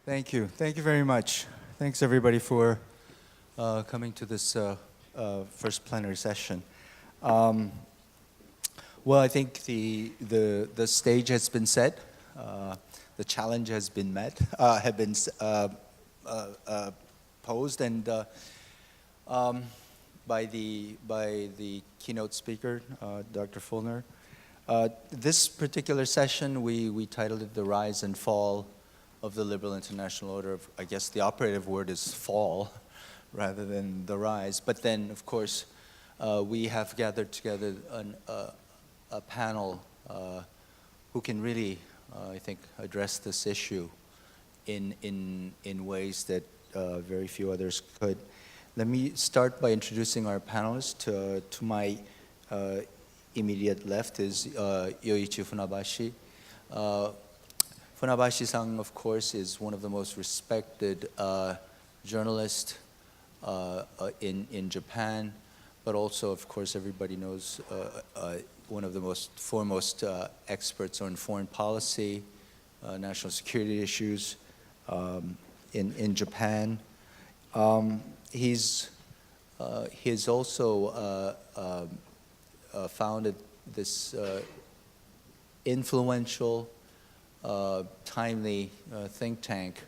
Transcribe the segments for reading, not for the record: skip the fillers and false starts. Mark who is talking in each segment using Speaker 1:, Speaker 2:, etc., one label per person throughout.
Speaker 1: Thank you. Thank you very much. Thanks everybody for coming to this first plenary session. Well, I think the stage has been set. The challenge has been met, posed, and by the keynote speaker, Dr. Fulner. This particular session, we titled it "The Rise and Fall of the Liberal International Order." I guess the operative word is fall rather than the rise. But then, of course, we have gathered together a panel who can really, I think, address this issue in ways that very few others could. Let me start by introducing our panelists. To my immediate left is Yoichi Funabashi. Funabashi-san, of course, is one of the most respected journalists in Japan, but also, of course, everybody knows one of the most foremost experts on foreign policy, national security issues in Japan. He's also founded this influential, timely think tank,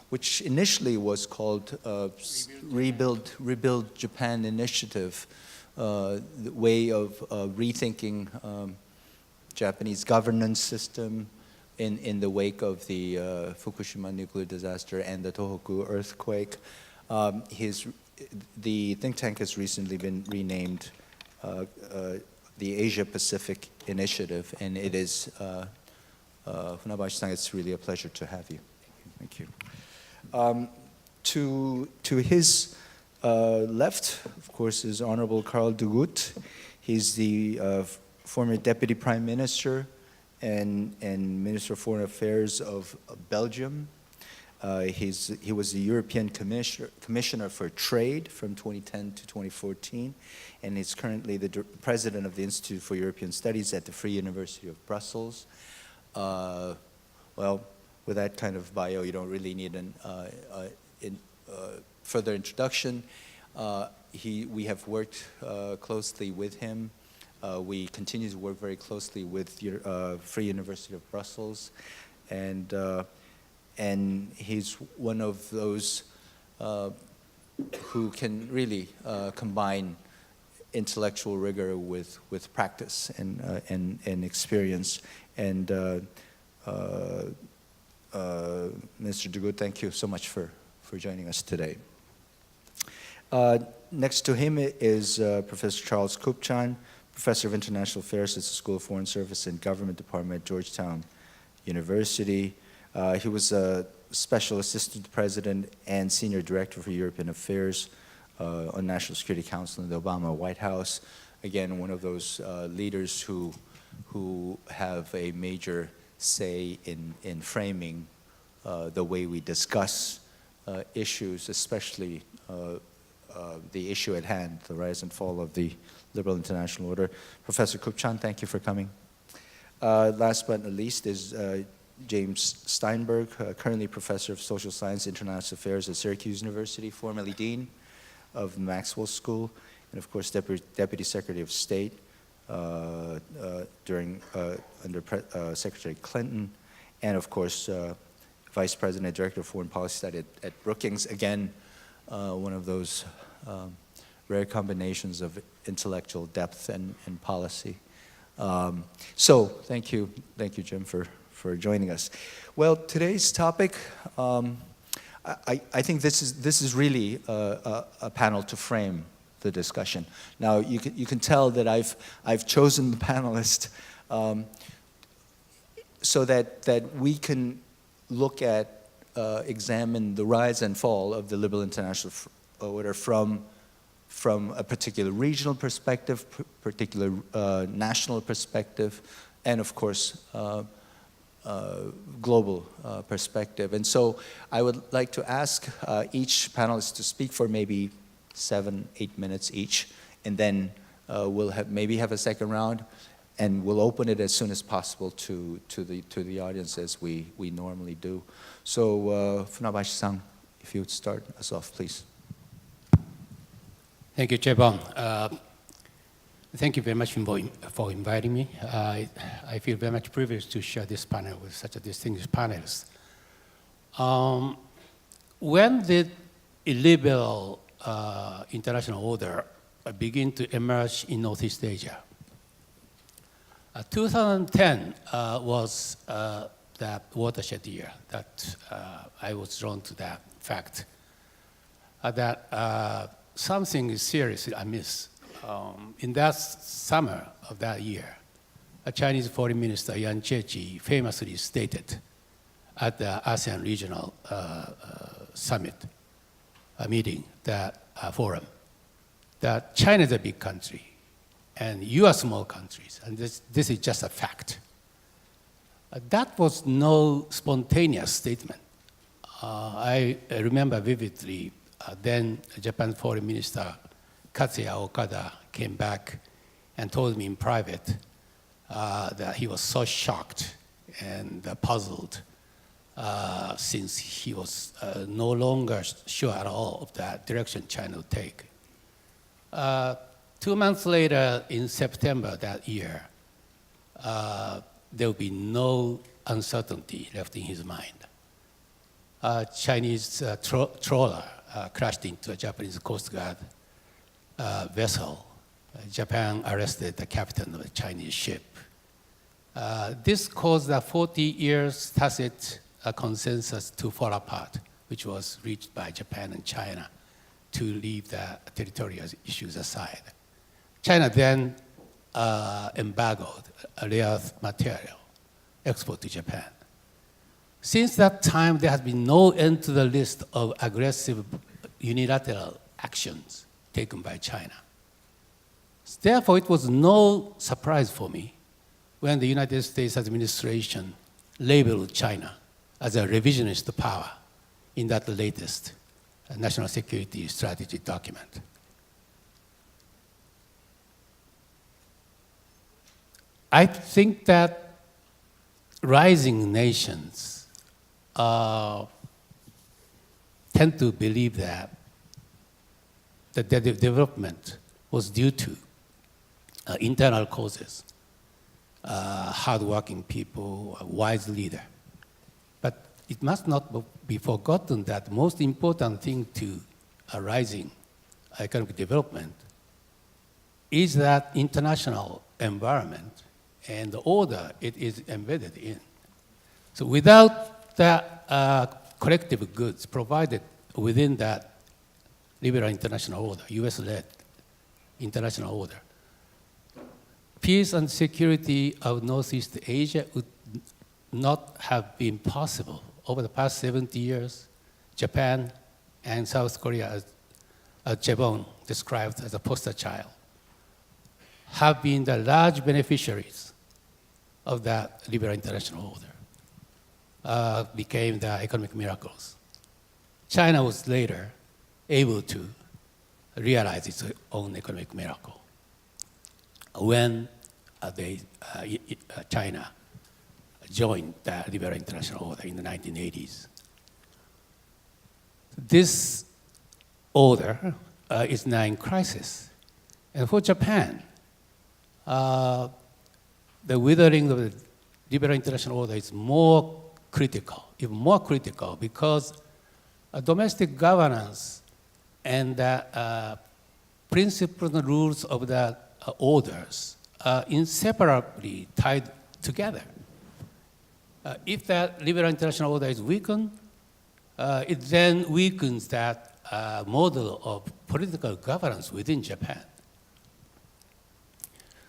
Speaker 1: which initially was called Rebuild Japan Initiative, the way of rethinking Japanese governance system in the wake of the Fukushima nuclear disaster and the Tohoku earthquake. The think tank has recently been renamed the Asia Pacific Initiative, and it is Funabashi-san, it's really a pleasure to have you. Thank you. To his left, of course, is Honorable Karel de Gucht. He's the former Deputy Prime Minister and Minister of Foreign Affairs of Belgium. He was the European Commissioner for Trade from 2010 to 2014, and he's currently the President of the Institute for European Studies at the Free University of Brussels. Well, with that kind of bio, you don't really need further introduction. We have worked closely with him. We continue to work very closely with Free University of Brussels, and he's one of those who can really combine intellectual rigor with practice and experience. And Mr. de Gucht, thank you so much for joining us today. Next to him is Professor Charles Kupchan, Professor of International Affairs at the School of Foreign Service and Government Department at Georgetown University. He was a Special Assistant President and Senior Director for European Affairs on National Security Council in the Obama White House. Again, one of those leaders who have a major say in framing the way we discuss issues, especially the issue at hand, the rise and fall of the liberal international order. Professor Kupchan, thank you for coming. Last but not least is James Steinberg, currently Professor of Social Science and International Affairs at Syracuse University, formerly Dean of Maxwell School, and of course Deputy Secretary of State under Secretary Clinton, and of course Vice President, Director of Foreign Policy Study at Brookings. Again, one of those rare combinations of intellectual depth and policy. So thank you, Jim, for joining us. Well, today's topic, I think this is really a panel to frame the discussion. Now, you can tell that I've chosen the panelist so that we can look at, examine the rise and fall of the liberal international order from a particular regional perspective, particular national perspective, and of course, global perspective. And so I would like to ask each panelist to speak for maybe 7-8 minutes each, and then we'll maybe have a second round. and we'll open it as soon as possible to the audience as we normally do. So Funabashi-san, if you would start us off, please.
Speaker 2: Thank you, Chaibong. Thank you very much for inviting me. I feel very much privileged to share this panel with such a distinguished panelist. When did illiberal international order begin to emerge in Northeast Asia? 2010 was that watershed year that I was drawn to that fact that something is seriously amiss. In that summer of that year, a Chinese Foreign Minister, Yoichi, famously stated at the ASEAN Regional Summit meeting, forum, that China is a big country and you are small countries, and this is just a fact. That was no spontaneous statement. I remember vividly then Japan Foreign Minister Katsuya Okada came back and told me in private that he was so shocked and puzzled since he was no longer sure at all of the direction China would take. 2 months later, in September that year, there will be no uncertainty left in his mind. A Chinese trawler crashed into a Japanese Coast Guard vessel. Japan arrested the captain of a Chinese ship. This caused a 40 years tacit consensus to fall apart, which was reached by Japan and China to leave the territorial issues aside. China then embargoed a rare earth material export to Japan. Since that time, there has been no end to the list of aggressive unilateral actions taken by China. Therefore, it was no surprise for me when the United States administration labeled China as a revisionist power in that latest national security strategy document. I think that rising nations tend to believe that the development was due to internal causes, hardworking people, a wise leader. But it must not be forgotten that the most important thing to a rising economic development is that international environment and the order it is embedded in. So without that collective goods provided within that liberal international order, US-led international order, peace and security of Northeast Asia would not have been possible. Over the past 70 years, Japan and South Korea, as Chaibong described as a poster child, have been the large beneficiaries of that liberal international order, became the economic miracles. China was later able to realize its own economic miracle when China joined the liberal international order in the 1980s. This order is now in crisis. And for Japan, the withering of the liberal international order is more critical, even more critical, because domestic governance and the principles and rules of the orders are inseparably tied together. If that liberal international order is weakened, it then weakens that model of political governance within Japan.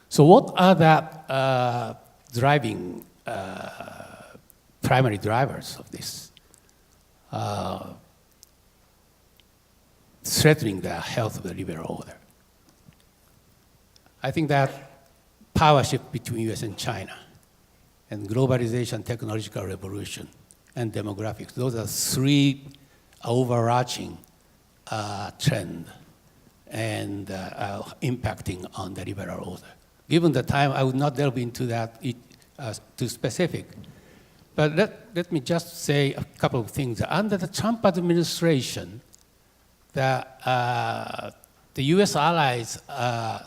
Speaker 2: So what are the driving primary drivers of this threatening the health of the liberal order? I think that power shift between US and China and globalization, technological revolution, and demographics, those are three overarching trends and impacting on the liberal order. given the time, I would not delve into that too specific. But let me just say a couple of things. Under the Trump administration, the US allies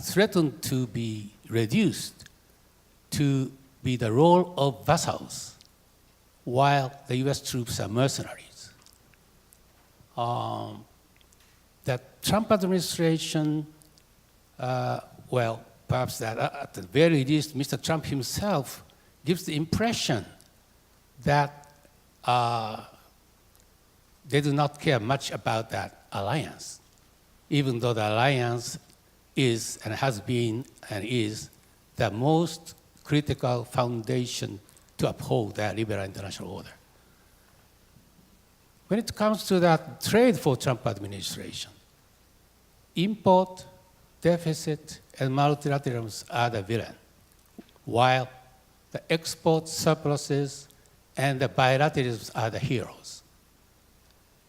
Speaker 2: threatened to be reduced to be the role of vassals, while the US troops are mercenaries. The Trump administration, well, perhaps that at the very least, Mr. Trump himself gives the impression that they do not care much about that alliance, even though the alliance is and has been and is the most critical foundation to uphold that liberal international order. When it comes to that trade for Trump administration, import, deficit, and multilateralism are the villain, while the export surpluses and the bilateralism are the heroes.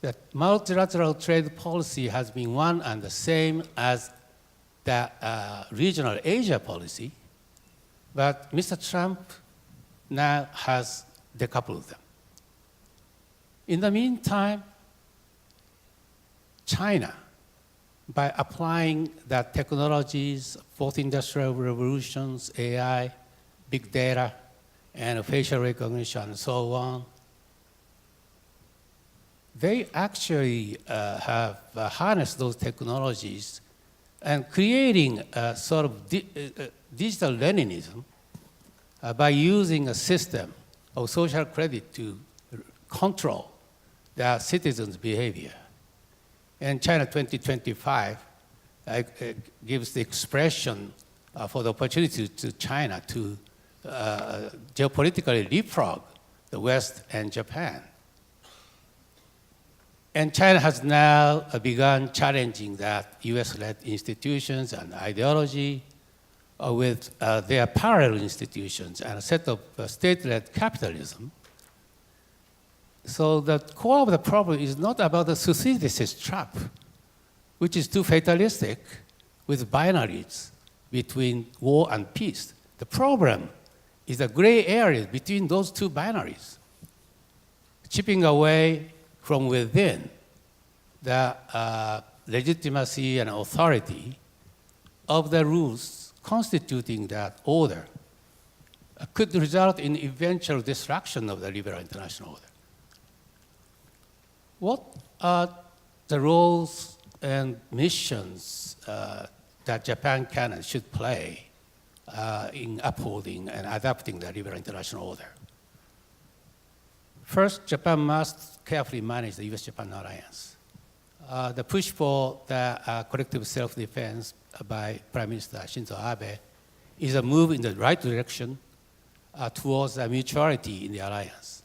Speaker 2: The multilateral trade policy has been one and the same as the regional Asia policy, but Mr. Trump now has decoupled them. In the meantime, China, by applying the technologies, fourth industrial revolutions, AI, big data, and facial recognition, and so on, they actually have harnessed those technologies and creating a sort of digital Leninism by using a system of social credit to control their citizens' behavior. And China 2025 gives the expression for the opportunity to China to geopolitically leapfrog the West and Japan. And China has now begun challenging that US-led institutions and ideology with their parallel institutions and a set of state-led capitalism. So the core of the problem is not about the Thucydides trap, which is too fatalistic with binaries between war and peace. The problem is the gray area between those two binaries, chipping away from within the legitimacy and authority of the rules constituting that order could result in eventual destruction of the liberal international order. What are the roles and missions that Japan can and should play in upholding and adapting the liberal international order? First, Japan must carefully manage the US-Japan alliance. The push for the collective self-defense by Prime Minister Shinzo Abe is a move in the right direction towards a mutuality in the alliance.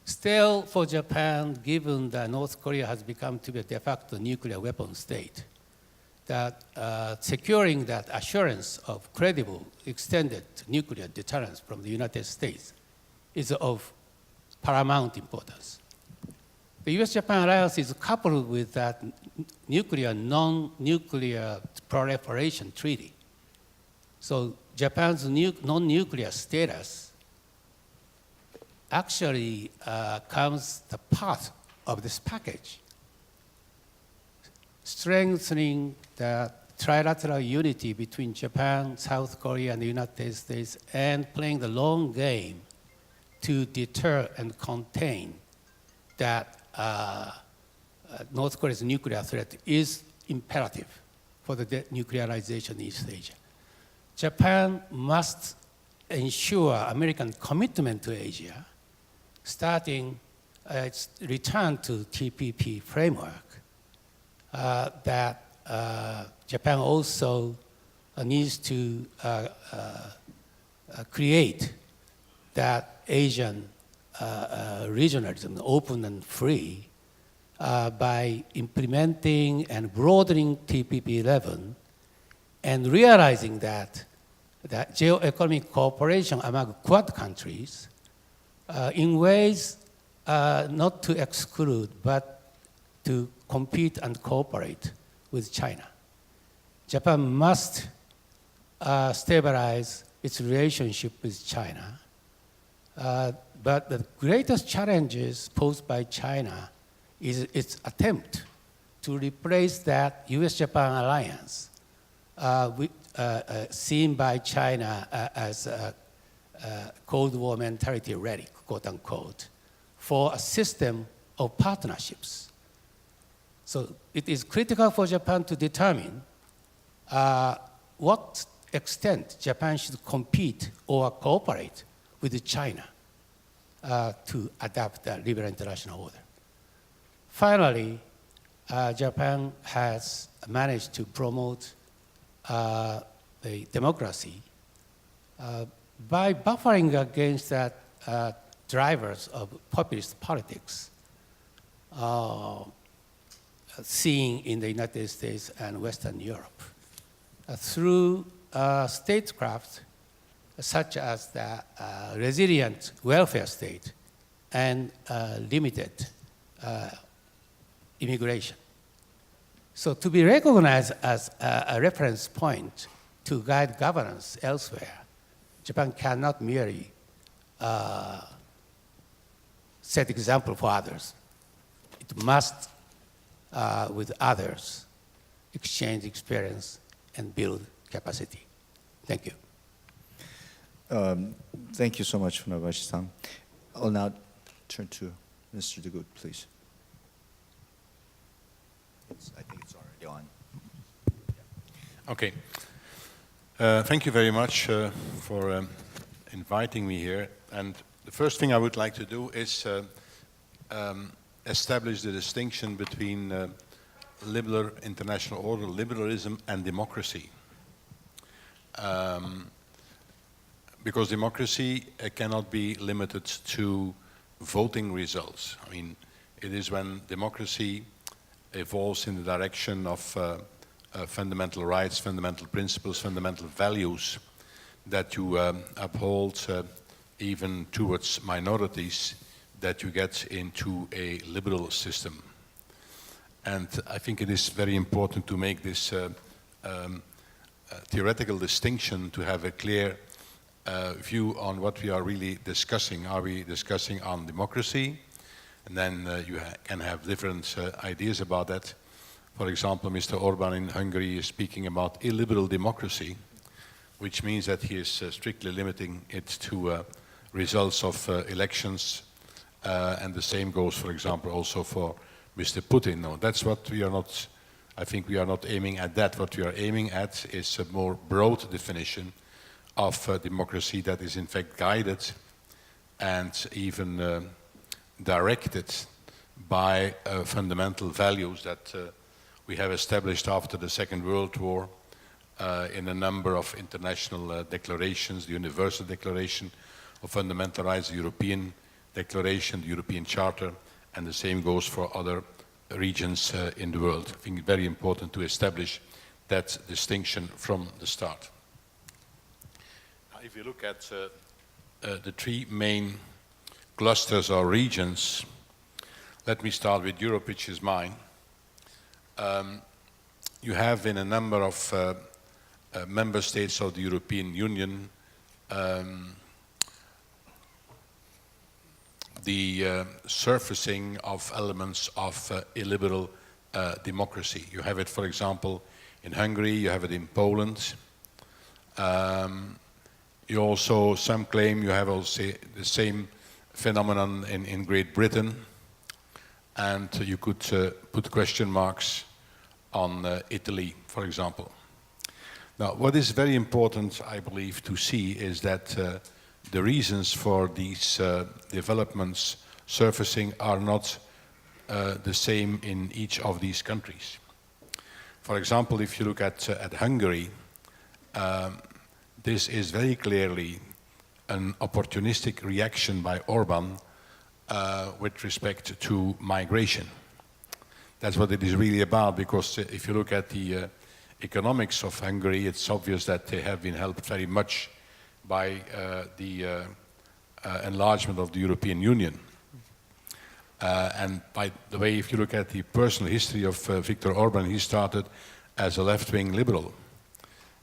Speaker 2: Still, for Japan, given that North Korea has become to be a de facto nuclear weapon state, that securing that assurance of credible, extended nuclear deterrence from the United States is of paramount importance. The US-Japan alliance is coupled with that non-nuclear proliferation treaty. So Japan's non-nuclear status actually comes the part of this package, strengthening the trilateral unity between Japan, South Korea, and the United States, and playing the long game to deter and contain that North Korea's nuclear threat is imperative for the denuclearization in East Asia. Japan must ensure American commitment to Asia, starting its return to TPP framework, that Japan also needs to create that Asian regionalism, open and free, by implementing and broadening TPP-11 and realizing that geo-economic cooperation among Quad countries in ways not to exclude, but to compete and cooperate with China. Japan must stabilize its relationship with China. But the greatest challenges posed by China is its attempt to replace that US-Japan alliance seen by China as a Cold War mentality ready, quote unquote, for a system of partnerships. So it is critical for Japan to determine what extent Japan should compete or cooperate with China to adapt the liberal international order. Finally, Japan has managed to promote the democracy by buffering against that drivers of populist politics seen in the United States and Western Europe through statecraft such as the resilient welfare state and limited immigration. So to be recognized as a reference point to guide governance elsewhere, Japan cannot merely set example for others. It must, with others, exchange experience and build capacity. Thank you.
Speaker 1: Thank you so much, Funabashi-san. I'll now turn to Mr. de Gucht, please. I think it's already on.
Speaker 3: Okay. Thank you very much for inviting me here. And the first thing I would like to do is establish the distinction between liberal international order, liberalism, and democracy. Because democracy cannot be limited to voting results. I mean, it is when democracy evolves in the direction of fundamental rights, fundamental principles, fundamental values that you uphold even towards minorities, that you get into a liberal system. And I think it is very important to make this theoretical distinction, to have a clear view on what we are really discussing. Are we discussing on democracy? And then you can have different ideas about that. For example, Mr. Orban in Hungary is speaking about illiberal democracy, which means that he is strictly limiting it to results of elections. And the same goes, for example, also for Mr. Putin. No, that's what we are not, I think we are not aiming at that. What we are aiming at is a more broad definition of democracy that is in fact guided and even directed by fundamental values that we have established after the Second World War in a number of international declarations, the Universal Declaration of Fundamental Rights, the European Declaration, the European Charter, and the same goes for other regions in the world. I think it's very important to establish that distinction from the start. If you look at the three main clusters or regions, let me start with Europe, which is mine. You have in a number of member states of the European Union the surfacing of elements of illiberal democracy. You have it, for example, in Hungary, you have it in Poland. You also, some claim you have also the same phenomenon in Great Britain, and you could put question marks on Italy, for example. Now, what is very important, I believe, to see is that the reasons for these developments surfacing are not the same in each of these countries. For example, if you look at Hungary, this is very clearly an opportunistic reaction by Orban with respect to migration. That's what it is really about, because if you look at the economics of Hungary, it's obvious that they have been helped very much by the enlargement of the European Union. And by the way, if you look at the personal history of Viktor Orban, he started as a left-wing liberal.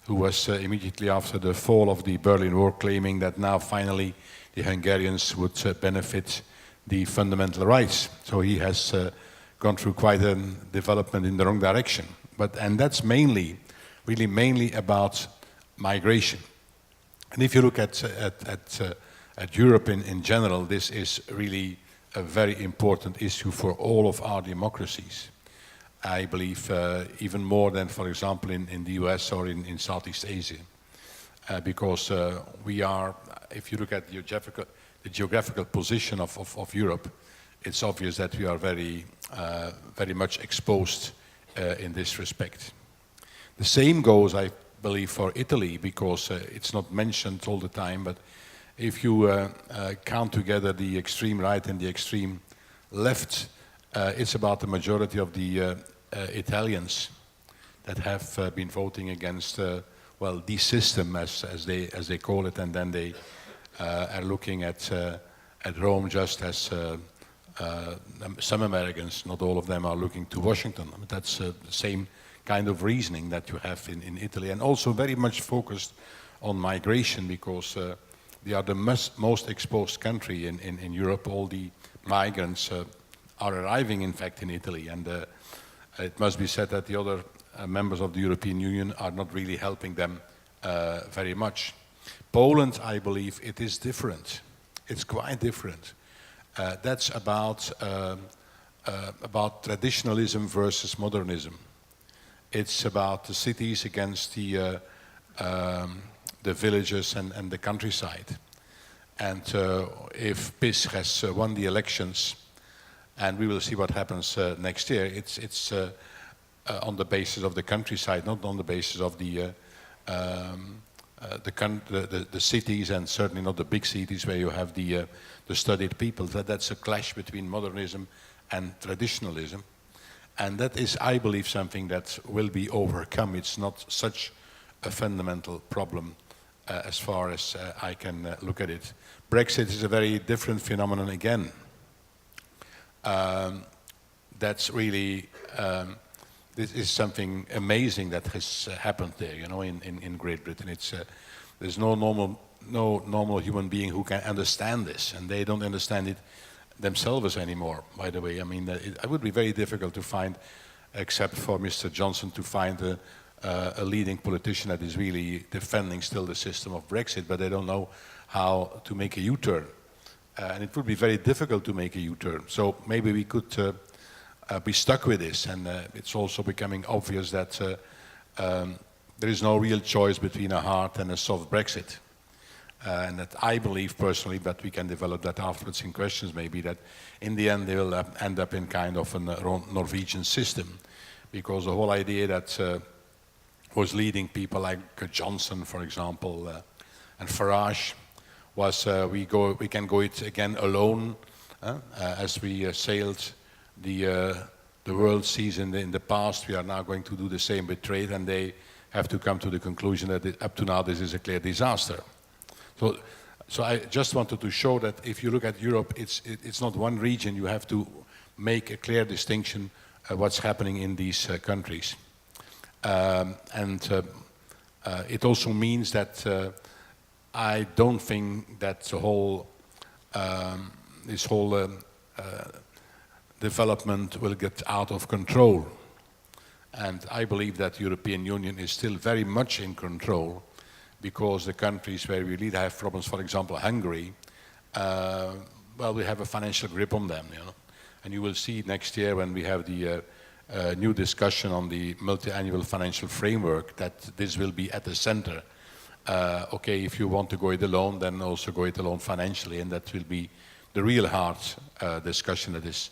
Speaker 3: who was immediately after the fall of the Berlin Wall claiming that now finally the Hungarians would benefit the fundamental rights. So he has gone through quite a development in the wrong direction. And that's really mainly about migration. And if you look at Europe in general, this is really a very important issue for all of our democracies. I believe even more than, for example, in the US or in Southeast Asia. Because we are, if you look at the geographical position of Europe, it's obvious that we are very much exposed in this respect. The same goes, I believe, for Italy, because it's not mentioned all the time, but if you count together the extreme right and the extreme left, it's about the majority of the Italians that have been voting against, well, the system as they call it, and then they are looking at Rome just as some Americans, not all of them, are looking to Washington. That's the same kind of reasoning that you have in Italy, and also very much focused on migration, because they are the most exposed country in Europe. All the migrants are arriving, in fact, in Italy, and it must be said that the other members of the European Union are not really helping them very much. Poland, I believe, it is different. It's quite different. That's about traditionalism versus modernism. It's about the cities against the villages and the countryside. And if PiS has won the elections, and we will see what happens next year, it's on the basis of the countryside, not on the basis of the cities, and certainly not the big cities where you have the studied people. That's a clash between modernism and traditionalism. And that is, I believe, something that will be overcome. It's not such a fundamental problem as far as I can look at it. Brexit is a very different phenomenon again. That's really, this is something amazing that has happened there, you know, in Great Britain. It's, there's no normal human being who can understand this, and they don't understand it themselves anymore, by the way. I mean, it would be very difficult to find, except for Mr. Johnson, to find a leading politician that is really defending still the system of Brexit, but they don't know how to make a U-turn. And it would be very difficult to make a U-turn. So maybe we could be stuck with this, and it's also becoming obvious that there is no real choice between a hard and a soft Brexit. And that I believe personally, but we can develop that afterwards in questions maybe, that in the end they will end up in kind of a Norwegian system, because the whole idea that was leading people like Johnson, for example, and Farage, was we can go it again alone, as we sailed the world seas in the past. We are now going to do the same with trade, and they have to come to the conclusion that up to now this is a clear disaster. So I just wanted to show that if you look at Europe, it's not one region. You have to make a clear distinction what's happening in these countries. It also means that I don't think that the whole, this whole development will get out of control. And I believe that the European Union is still very much in control, because the countries where we really have problems, for example, Hungary, well, we have a financial grip on them, you know. And you will see next year when we have the new discussion on the multi-annual financial framework that this will be at the center. Okay, if you want to go it alone, then also go it alone financially, and that will be the real hard discussion that is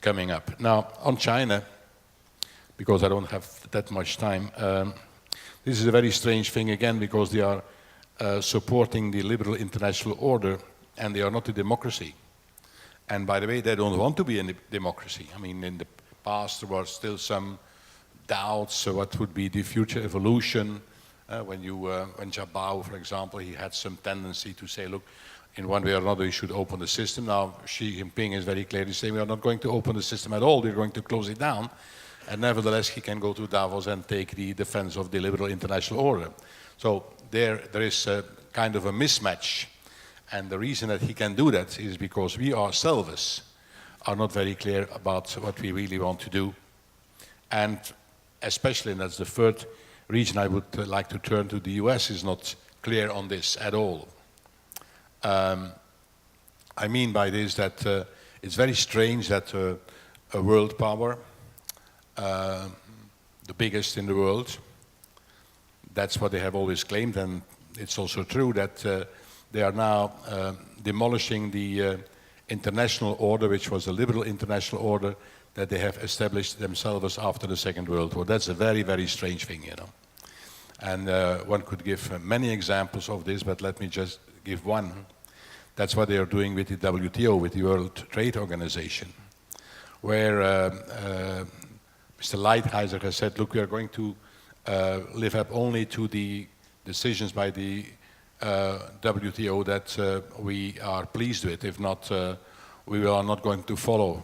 Speaker 3: coming up. Now, on China, because I don't have that much time, this is a very strange thing again, because they are supporting the liberal international order, and they are not a democracy. And by the way, they don't want to be a democracy. I mean, in the past there were still some doubts what would be the future evolution. When Chaibong, for example, he had some tendency to say, look, in one way or another, we should open the system. Now, Xi Jinping is very clearly saying we are not going to open the system at all. We're going to close it down. and nevertheless he can go to Davos and take the defense of the liberal international order. So there is a kind of a mismatch, and the reason that he can do that is because we ourselves are not very clear about what we really want to do, and especially, and that's the third region I would like to turn to, the US is not clear on this at all. I mean by this that it's very strange that a world power, the biggest in the world, that's what they have always claimed, and it's also true that they are now demolishing the international order, which was a liberal international order that they have established themselves after the Second World War. That's a very, very strange thing, you know. And one could give many examples of this, but let me just give one. That's what they are doing with the WTO, with the World Trade Organization, where Mr. Lighthizer has said, look, we are going to live up only to the decisions by the WTO that we are pleased with. If not, we are not going to follow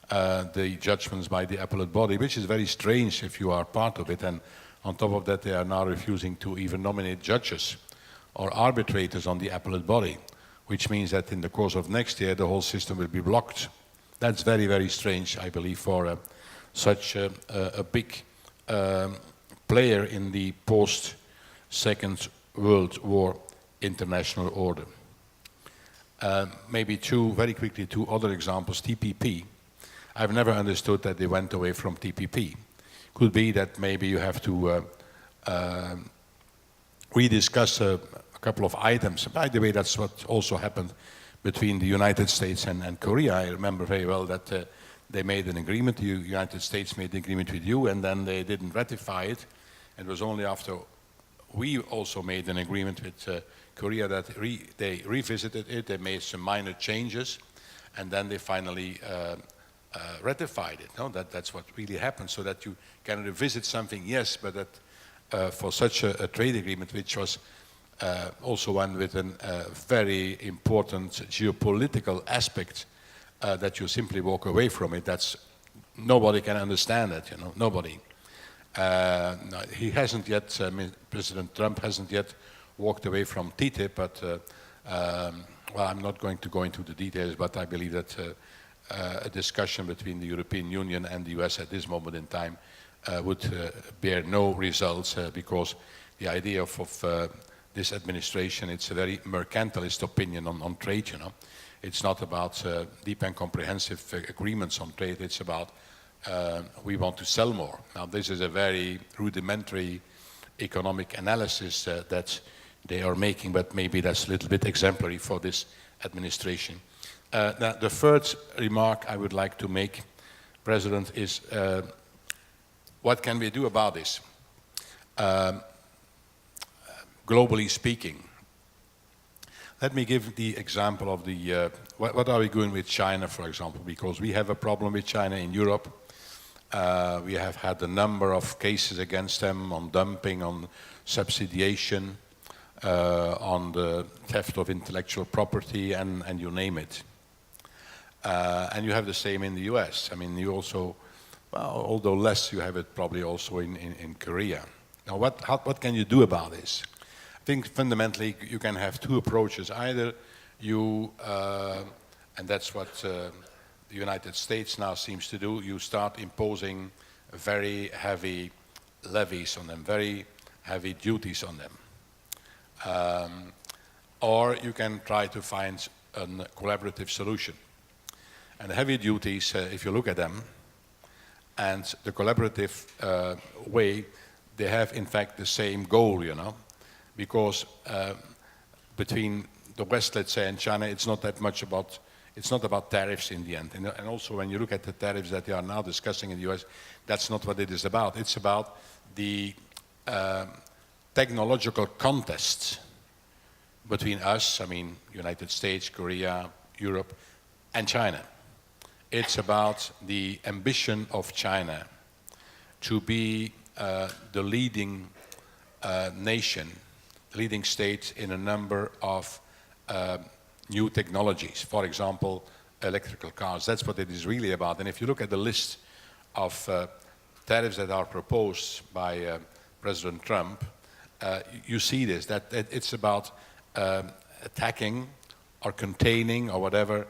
Speaker 3: the judgments by the appellate body, which is very strange if you are part of it. And on top of that, they are now refusing to even nominate judges or arbitrators on the appellate body, which means that in the course of next year, the whole system will be blocked. That's very, very strange, I believe, for such a big player in the post-Second World War international order. Maybe very quickly, two other examples. TPP. I've never understood that they went away from TPP. Could be that maybe you have to rediscuss a couple of items. By the way, that's what also happened between the United States and Korea. I remember very well that they made an agreement. The United States made an agreement with you, and then they didn't ratify it. It was only after we also made an agreement with Korea that they revisited it, they made some minor changes, and then they finally ratified it. No, that's what really happened, so that you can revisit something, yes, but that for such a trade agreement, which was also one with a very important geopolitical aspect, that you simply walk away from it. That's, nobody can understand it, you know, nobody. He hasn't yet, President Trump hasn't yet walked away from TTIP, but well, I'm not going to go into the details, but I believe that a discussion between the European Union and the US at this moment in time would bear no results, because the idea of this administration, it's a very mercantilist opinion on trade, you know. It's not about deep and comprehensive agreements on trade, it's about we want to sell more. Now, this is a very rudimentary economic analysis that they are making, but maybe that's a little bit exemplary for this administration. Now, the third remark I would like to make, President, is what can we do about this? Globally speaking, let me give the example of the, what are we doing with China, for example, because we have a problem with China in Europe. We have had a number of cases against them on dumping, on subsidiation, on the theft of intellectual property, and you name it. And you have the same in the US. I mean, you also, well, although less, you have it probably also in Korea. Now, what can you do about this? I think fundamentally you can have two approaches. Either you, and that's what the United States now seems to do, you start imposing very heavy levies on them, very heavy duties on them. Or you can try to find a collaborative solution. And the heavy duties, if you look at them, and the collaborative way, they have in fact the same goal, you know, because between the West, let's say, and China, it's not that much about, it's not about tariffs in the end. And also when you look at the tariffs that they are now discussing in the US, that's not what it is about. It's about the technological contest between us, I mean, United States, Korea, Europe, and China. It's about the ambition of China to be the leading nation, leading state in a number of new technologies. For example, electrical cars. That's what it is really about. And if you look at the list of tariffs that are proposed by President Trump, you see this, that it's about attacking or containing or whatever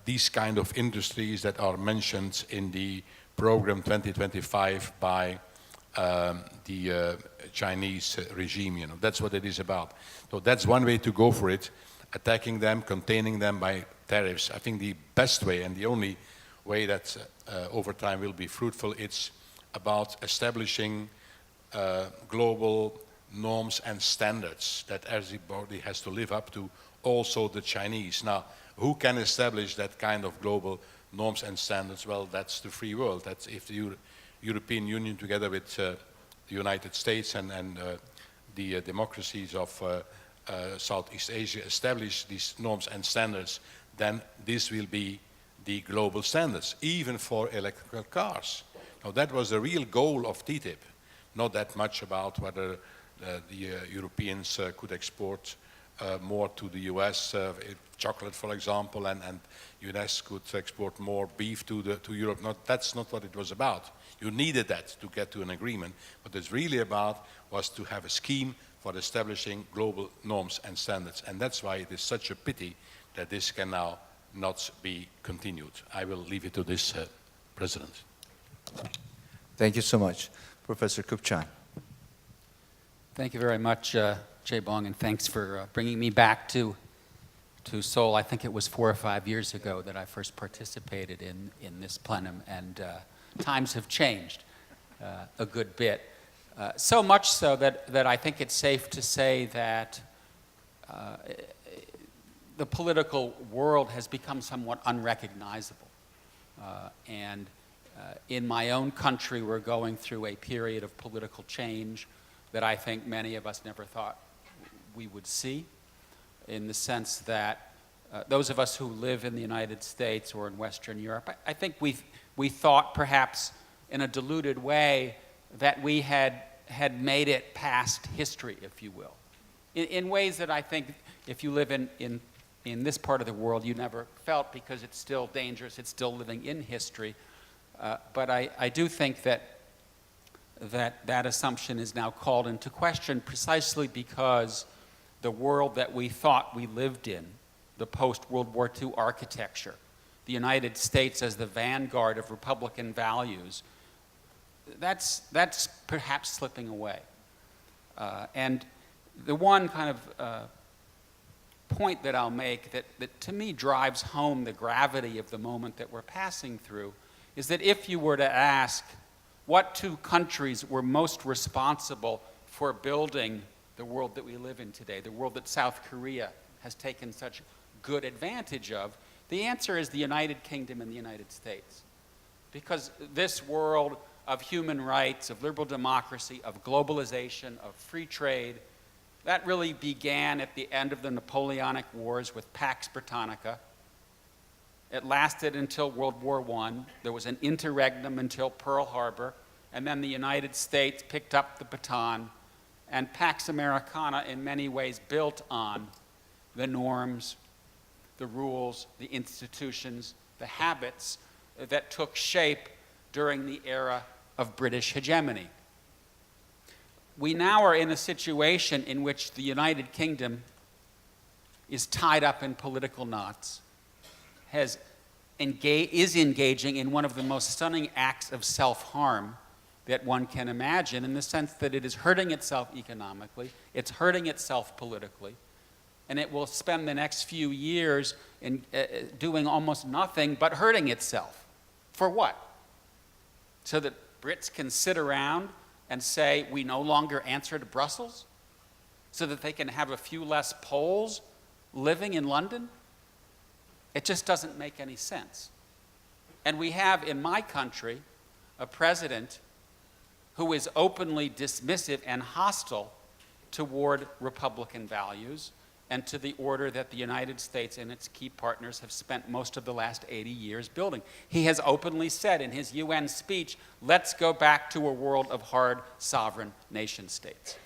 Speaker 3: these kind of industries that are mentioned in the program 2025 by the Chinese regime. You know, that's what it is about. So that's one way to go for it, attacking them, containing them by tariffs. I think the best way and the only way that over time will be fruitful, it's about establishing global norms and standards that everybody has to live up to, also the Chinese. Now, who can establish that kind of global norms and standards? Well, that's the free world. That's if the European Union, together with the United States and the democracies of Southeast Asia, establish these norms and standards, then this will be the global standards, even for electrical cars. Now, that was the real goal of TTIP, not that much about whether the Europeans could export more to the US, chocolate, for example, and US could export more beef to Europe. That's not what it was about. You needed that to get to an agreement. What it's really about was to have a scheme for establishing global norms and standards. And that's why it is such a pity that this can now not be continued. I will leave it to this President.
Speaker 1: Thank you so much. Professor Kupchan.
Speaker 4: Thank you very much, Chaibong, and thanks for bringing me back to Seoul. I think it was 4 or 5 years ago that I first participated in this plenum, and times have changed a good bit. So much so that I think it's safe to say that the political world has become somewhat unrecognizable. In my own country, we're going through a period of political change that I think many of us never thought we would see, in the sense that those of us who live in the United States or in Western Europe, I think we thought perhaps in a diluted way that we had made it past history, if you will, in ways that I think if you live in this part of the world you never felt, because it's still dangerous, it's still living in history. But I do think that assumption is now called into question precisely because the world that we thought we lived in, the post-World War II architecture, the United States as the vanguard of Republican values, that's perhaps slipping away. And the one kind of point that I'll make that to me drives home the gravity of the moment that we're passing through is that if you were to ask what 2 countries were most responsible for building the world that we live in today, the world that South Korea has taken such good advantage of, the answer is the United Kingdom and the United States. Because this world of human rights, of liberal democracy, of globalization, of free trade, that really began at the end of the Napoleonic Wars with Pax Britannica. It lasted until World War I. There was an interregnum until Pearl Harbor, and then the United States picked up the baton, and Pax Americana in many ways built on the norms, the rules, the institutions, the habits that took shape during the era of British hegemony. We now are in a situation in which the United Kingdom is tied up in political knots, is engaging in one of the most stunning acts of self-harm that one can imagine, in the sense that it is hurting itself economically, it's hurting itself politically, and it will spend the next few years in doing almost nothing but hurting itself. For what? So that Brits can sit around and say, we no longer answer to Brussels? So that they can have a few less Poles living in London? It just doesn't make any sense. And we have in my country a president who is openly dismissive and hostile toward Republican values and to the order that the United States and its key partners have spent most of the last 80 years building. He has openly said in his UN speech, let's go back to a world of hard sovereign nation states.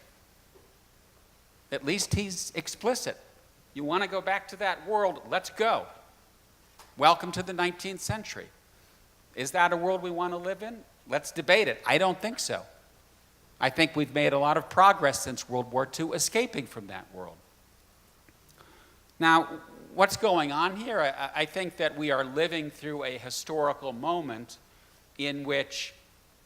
Speaker 4: At least he's explicit. You want to go back to that world? Let's go. Welcome to the 19th century. Is that a world we want to live in? Let's debate it. I don't think so. I think we've made a lot of progress since World War II escaping from that world. Now, what's going on here? I think that we are living through a historical moment in which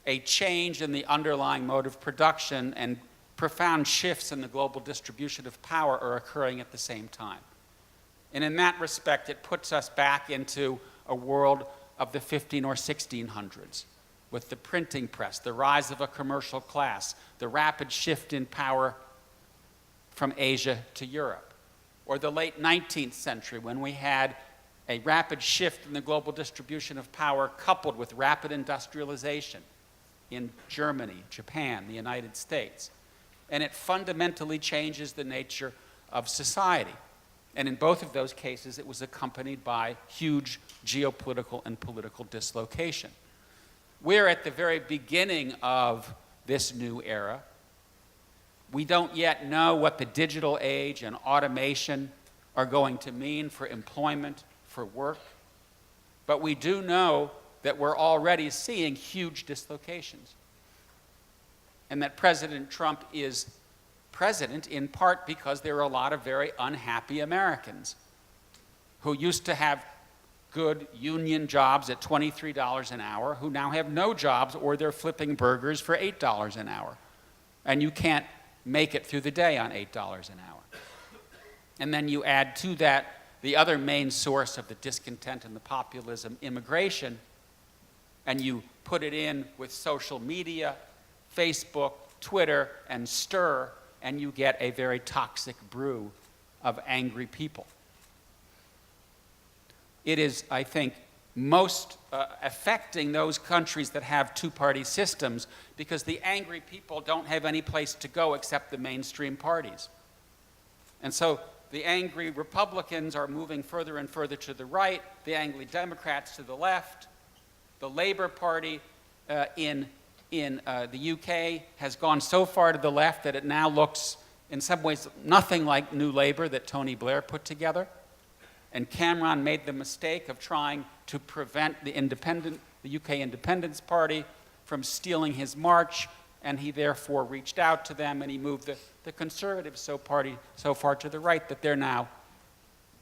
Speaker 4: a change in the underlying mode of production and profound shifts in the global distribution of power are occurring at the same time. And in that respect, it puts us back into a world of the 15 or 1600s, with the printing press, the rise of a commercial class, the rapid shift in power from Asia to Europe, or the late 19th century when we had a rapid shift in the global distribution of power coupled with rapid industrialization in Germany, Japan, the United States. And it fundamentally changes the nature of society. And in both of those cases, it was accompanied by huge geopolitical and political dislocation. We're at the very beginning of this new era. We don't yet know what the digital age and automation are going to mean for employment, for work. But we do know that we're already seeing huge dislocations. And that President Trump is president in part because there are a lot of very unhappy Americans who used to have good union jobs at $23 an hour, who now have no jobs or they're flipping burgers for $8 an hour. And you can't make it through the day on $8 an hour. And then you add to that the other main source of the discontent and the populism, immigration, and you put it in with social media, Facebook, Twitter, and Stir, and you get a very toxic brew of angry people. It is, I think, most affecting those countries that have two-party systems because the angry people don't have any place to go except the mainstream parties. And so the angry Republicans are moving further and further to the right, the angry Democrats to the left. The Labour Party in the UK has gone so far to the left that it now looks, in some ways, nothing like New Labour that Tony Blair put together. And Cameron made the mistake of trying to prevent the UK Independence Party from stealing his march, and he therefore reached out to them and he moved the Conservatives so far to the right that they're now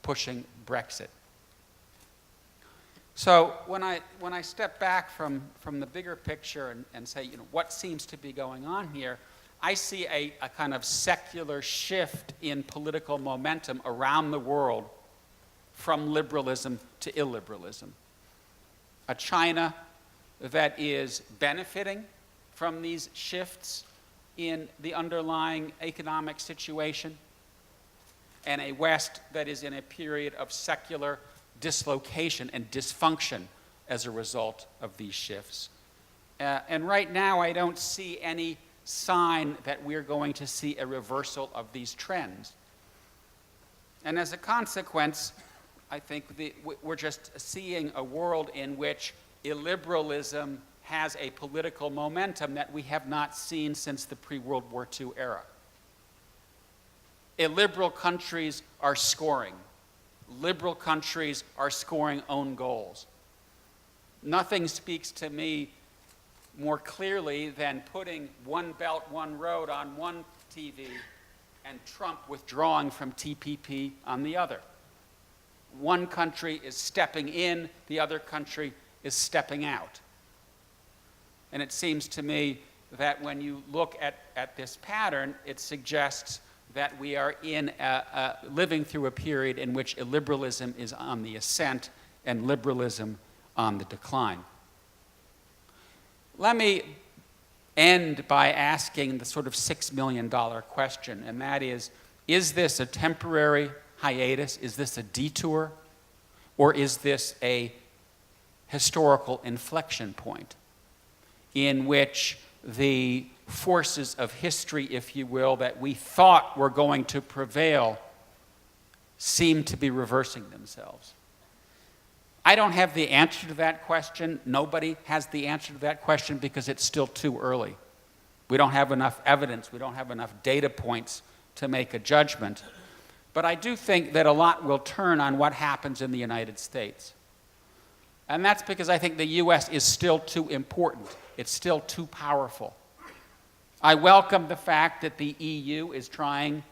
Speaker 4: pushing Brexit. So when I step back from the bigger picture and say, what seems to be going on here, I see a kind of secular shift in political momentum around the world from liberalism to illiberalism. A China that is benefiting from these shifts in the underlying economic situation, and a West that is in a period of secular dislocation and dysfunction as a result of these shifts. And right now, I don't see any sign that we're going to see a reversal of these trends. And as a consequence, I think we're just seeing a world in which illiberalism has a political momentum that we have not seen since the pre-World War II era. Illiberal countries are scoring. Liberal countries are scoring own goals. Nothing speaks to me more clearly than putting One Belt, One Road on one TV and Trump withdrawing from TPP on the other. One country is stepping in, the other country is stepping out. And it seems to me that when you look at this pattern, it suggests that we are living through a period in which illiberalism is on the ascent and liberalism on the decline. Let me end by asking the sort of $6 million question, and that is this a temporary hiatus? Is this a detour? Or is this a historical inflection point in which the forces of history, if you will, that we thought were going to prevail seem to be reversing themselves? I don't have the answer to that question. Nobody has the answer to that question because it's still too early. We don't have enough evidence. We don't have enough data points to make a judgment. But I do think that a lot will turn on what happens in the United States. And that's because I think the U.S. is still too important. It's still too powerful. I welcome the fact that the EU is trying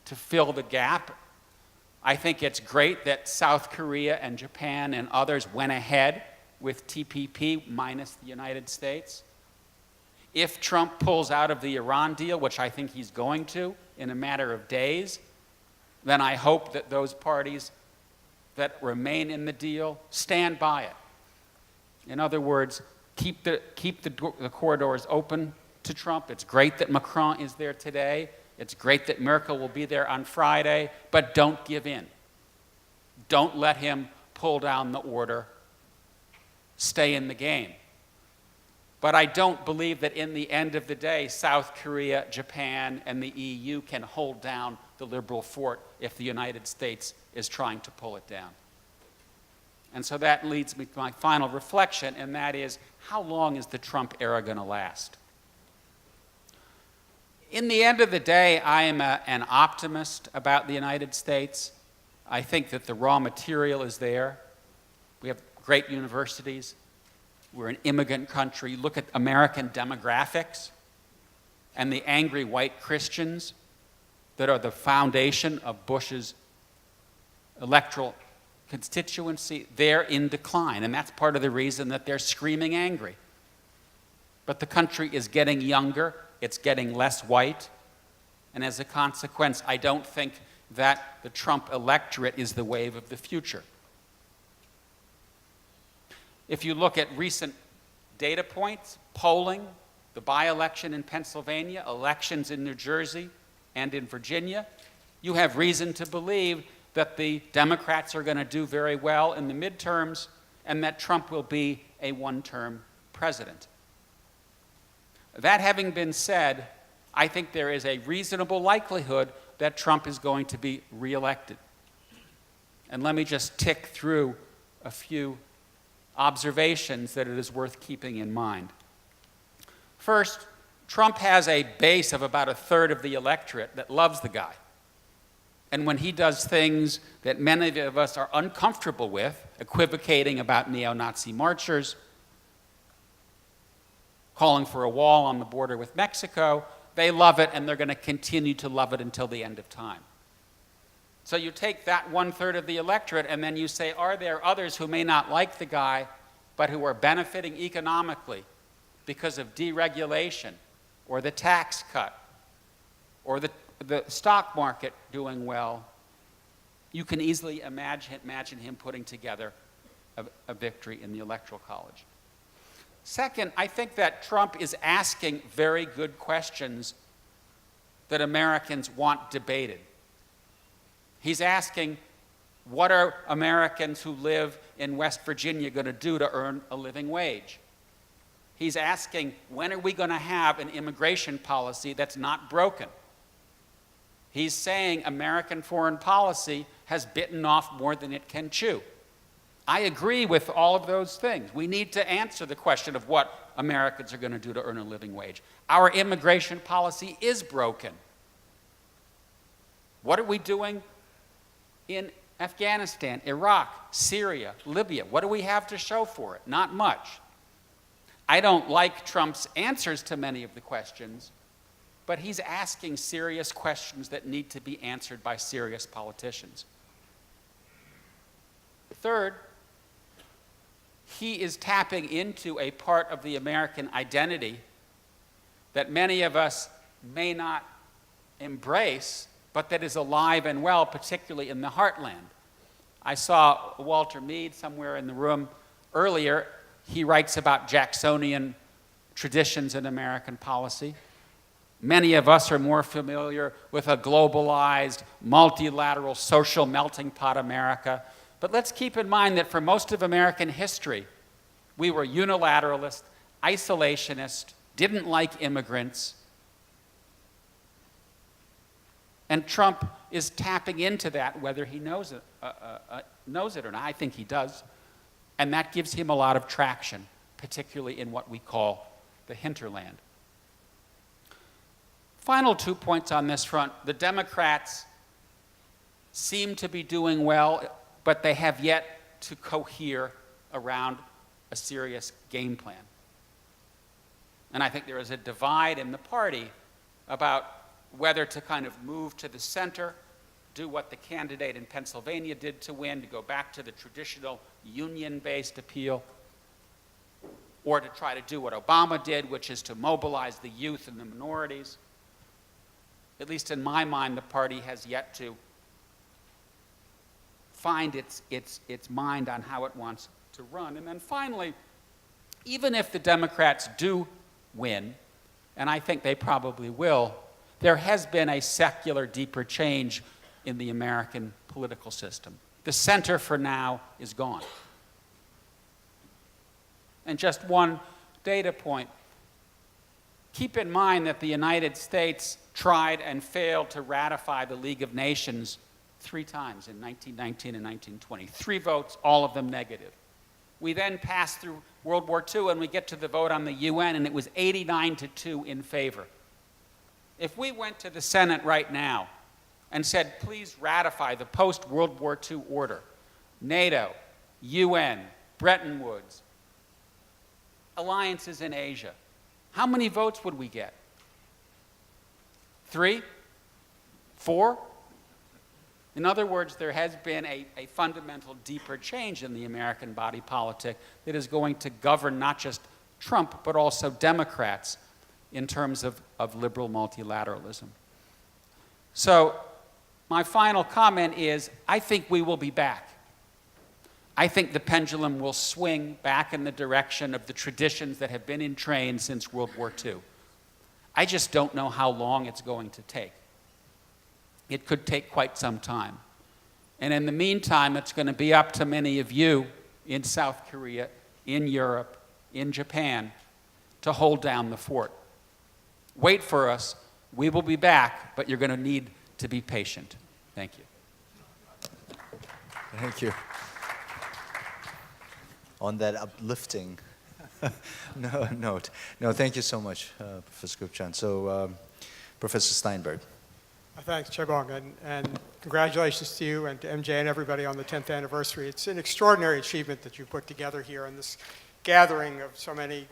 Speaker 4: to fill the gap. I think it's great that South Korea and Japan and others went ahead with TPP minus the United States. If Trump pulls out of the Iran deal, which I think he's going to in a matter of days, then I hope that those parties that remain in the deal stand by it. In other words, keep the corridors open to Trump. It's great that Macron is there today. It's great that Merkel will be there on Friday, but don't give in. Don't let him pull down the order. Stay in the game. But I don't believe that in the end of the day, South Korea, Japan, and the EU can hold down the liberal fort if the United States is trying to pull it down. And so that leads me to my final reflection, and that is, how long is the Trump era going to last? In the end of the day, I am an optimist about the United States. I think that the raw material is there. We have great universities. We're an immigrant country. Look at American demographics and the angry white Christians that are the foundation of Bush's electoral constituency. They're in decline, and that's part of the reason that they're screaming angry. But the country is getting younger. It's getting less white. And as a consequence, I don't think that the Trump electorate is the wave of the future. If you look at recent data points, polling, the by-election in Pennsylvania, elections in New Jersey and in Virginia, you have reason to believe that the Democrats are going to do very well in the midterms and that Trump will be a one-term president. That having been said, I think there is a reasonable likelihood that Trump is going to be reelected. And let me just tick through a few observations that it is worth keeping in mind. First, Trump has a base of about a third of the electorate that loves the guy. And when he does things that many of us are uncomfortable with, equivocating about neo-Nazi marchers, calling for a wall on the border with Mexico, they love it, and they're going to continue to love it until the end of time. So you take that one-third of the electorate, and then you say, are there others who may not like the guy, but who are benefiting economically because of deregulation, or the tax cut, or the stock market doing well? You can easily imagine him putting together a victory in the Electoral College. Second, I think that Trump is asking very good questions that Americans want debated. He's asking, what are Americans who live in West Virginia going to do to earn a living wage? He's asking, when are we going to have an immigration policy that's not broken? He's saying American foreign policy has bitten off more than it can chew. I agree with all of those things. We need to answer the question of what Americans are going to do to earn a living wage. Our immigration policy is broken. What are we doing in Afghanistan, Iraq, Syria, Libya? What do we have to show for it? Not much. I don't like Trump's answers to many of the questions, but he's asking serious questions that need to be answered by serious politicians. Third, he is tapping into a part of the American identity that many of us may not embrace, but that is alive and well, particularly in the heartland. I saw Walter Mead somewhere in the room earlier. He writes about Jacksonian traditions in American policy. Many of us are more familiar with a globalized, multilateral, social melting pot America. But let's keep in mind that for most of American history, we were unilateralist, isolationist, didn't like immigrants. And Trump is tapping into that, whether he knows it or not. I think he does. And that gives him a lot of traction, particularly in what we call the hinterland. Final 2 points on this front. The Democrats seem to be doing well, but they have yet to cohere around a serious game plan. And I think there is a divide in the party about whether to kind of move to the center, do what the candidate in Pennsylvania did to win, to go back to the traditional union-based appeal, or to try to do what Obama did, which is to mobilize the youth and the minorities. At least in my mind, the party has yet to find its mind on how it wants to run. And then finally, even if the Democrats do win, and I think they probably will, there has been a secular, deeper change in the American political system. The center for now is gone. And just one data point. Keep in mind that the United States tried and failed to ratify the League of Nations 3 times in 1919 and 1920. 3 votes, all of them negative. We then pass through World War II and we get to the vote on the UN, and it was 89-2 in favor. If we went to the Senate right now and said, please ratify the post-World War II order, NATO, UN, Bretton Woods, alliances in Asia, how many votes would we get? 3? 4? In other words, there has been a fundamental, deeper change in the American body politic that is going to govern not just Trump, but also Democrats in terms of liberal multilateralism. So my final comment is, I think we will be back. I think the pendulum will swing back in the direction of the traditions that have been entrained since World War II. I just don't know how long it's going to take. It could take quite some time. And in the meantime, it's going to be up to many of you in South Korea, in Europe, in Japan, to hold down the fort. Wait for us. We will be back, but you're going to need to be patient. Thank you.
Speaker 1: Thank you. On that uplifting note. No, thank you so much, Professor Kupchan. So, Professor Steinberg.
Speaker 5: Thanks, Chaibong, and congratulations to you and to MJ and everybody on the 10th anniversary. It's an extraordinary achievement that you put together here, and this gathering of so many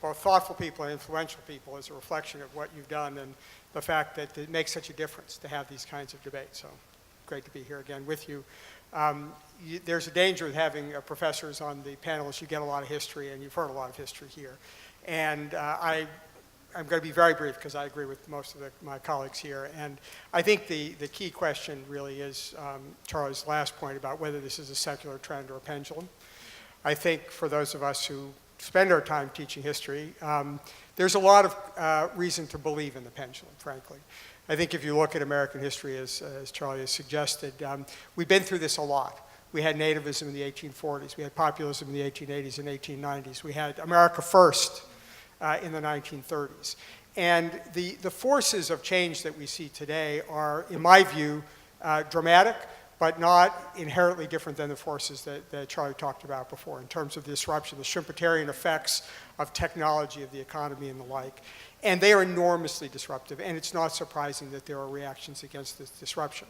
Speaker 5: both thoughtful people and influential people is a reflection of what you've done and the fact that it makes such a difference to have these kinds of debates. So great to be here again with you. There's a danger with having professors on the panelists. You get a lot of history, and you've heard a lot of history here. And I'm going to be very brief because I agree with most of my colleagues here. And I think the key question really is Charlie's last point about whether this is a secular trend or a pendulum. I think for those of us who spend our time teaching history, there's a lot of reason to believe in the pendulum, frankly. I think if you look at American history, as Charlie has suggested, we've been through this a lot. We had nativism in the 1840s. We had populism in the 1880s and 1890s. We had America First in the 1930s. And the forces of change that we see today are, in my view, dramatic, but not inherently different than the forces that Charlie talked about before in terms of disruption, the Schumpeterian effects of technology, of the economy, and the like. And they are enormously disruptive, and it's not surprising that there are reactions against this disruption.